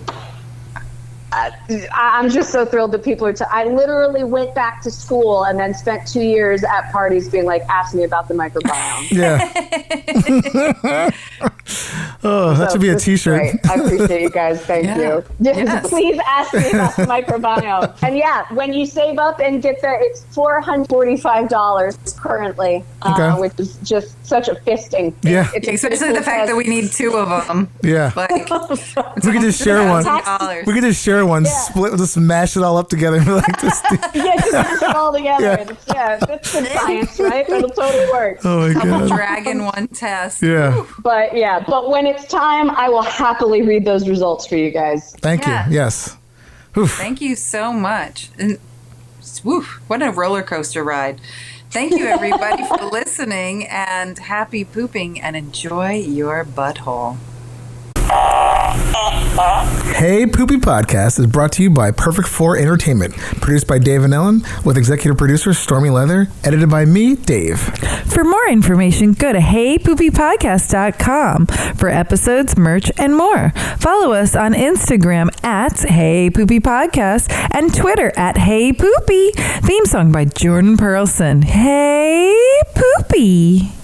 I'm just so thrilled that people are. I literally went back to school and then spent 2 years at parties being like, ask me about the microbiome. Yeah. Oh, that should be a T-shirt. Great. I appreciate you guys. Thank you. Yes. Please ask me about the microbiome. And yeah, when you save up and get there, it's $445 currently, which is just such a fisting. Yeah. It's a Especially the cool fact that we need 2 of them. Yeah. Like, We could just share one. $1,000. We could just share one, split, just mash it all up together and be like this. Yeah, just mix it all together. Yeah. That's good science, right? It'll totally work. Oh my God. Dragon one test. Yeah. But when it's time, I will happily read those results for you guys. Thank Yeah. you. Yes. Oof. Thank you so much. And Woof, what a roller coaster ride. Thank you, everybody, for listening, and happy pooping, and enjoy your butthole. Hey Poopy Podcast is brought to you by Perfect 4 Entertainment, produced by Dave and Ellen, with executive producer Stormy Leather, edited by me, Dave. For more information, go to heypoopypodcast.com for episodes, merch, and more. Follow us on Instagram at heypoopypodcast and Twitter at heypoopy. Theme song by Jordan Perlson. Hey Poopy.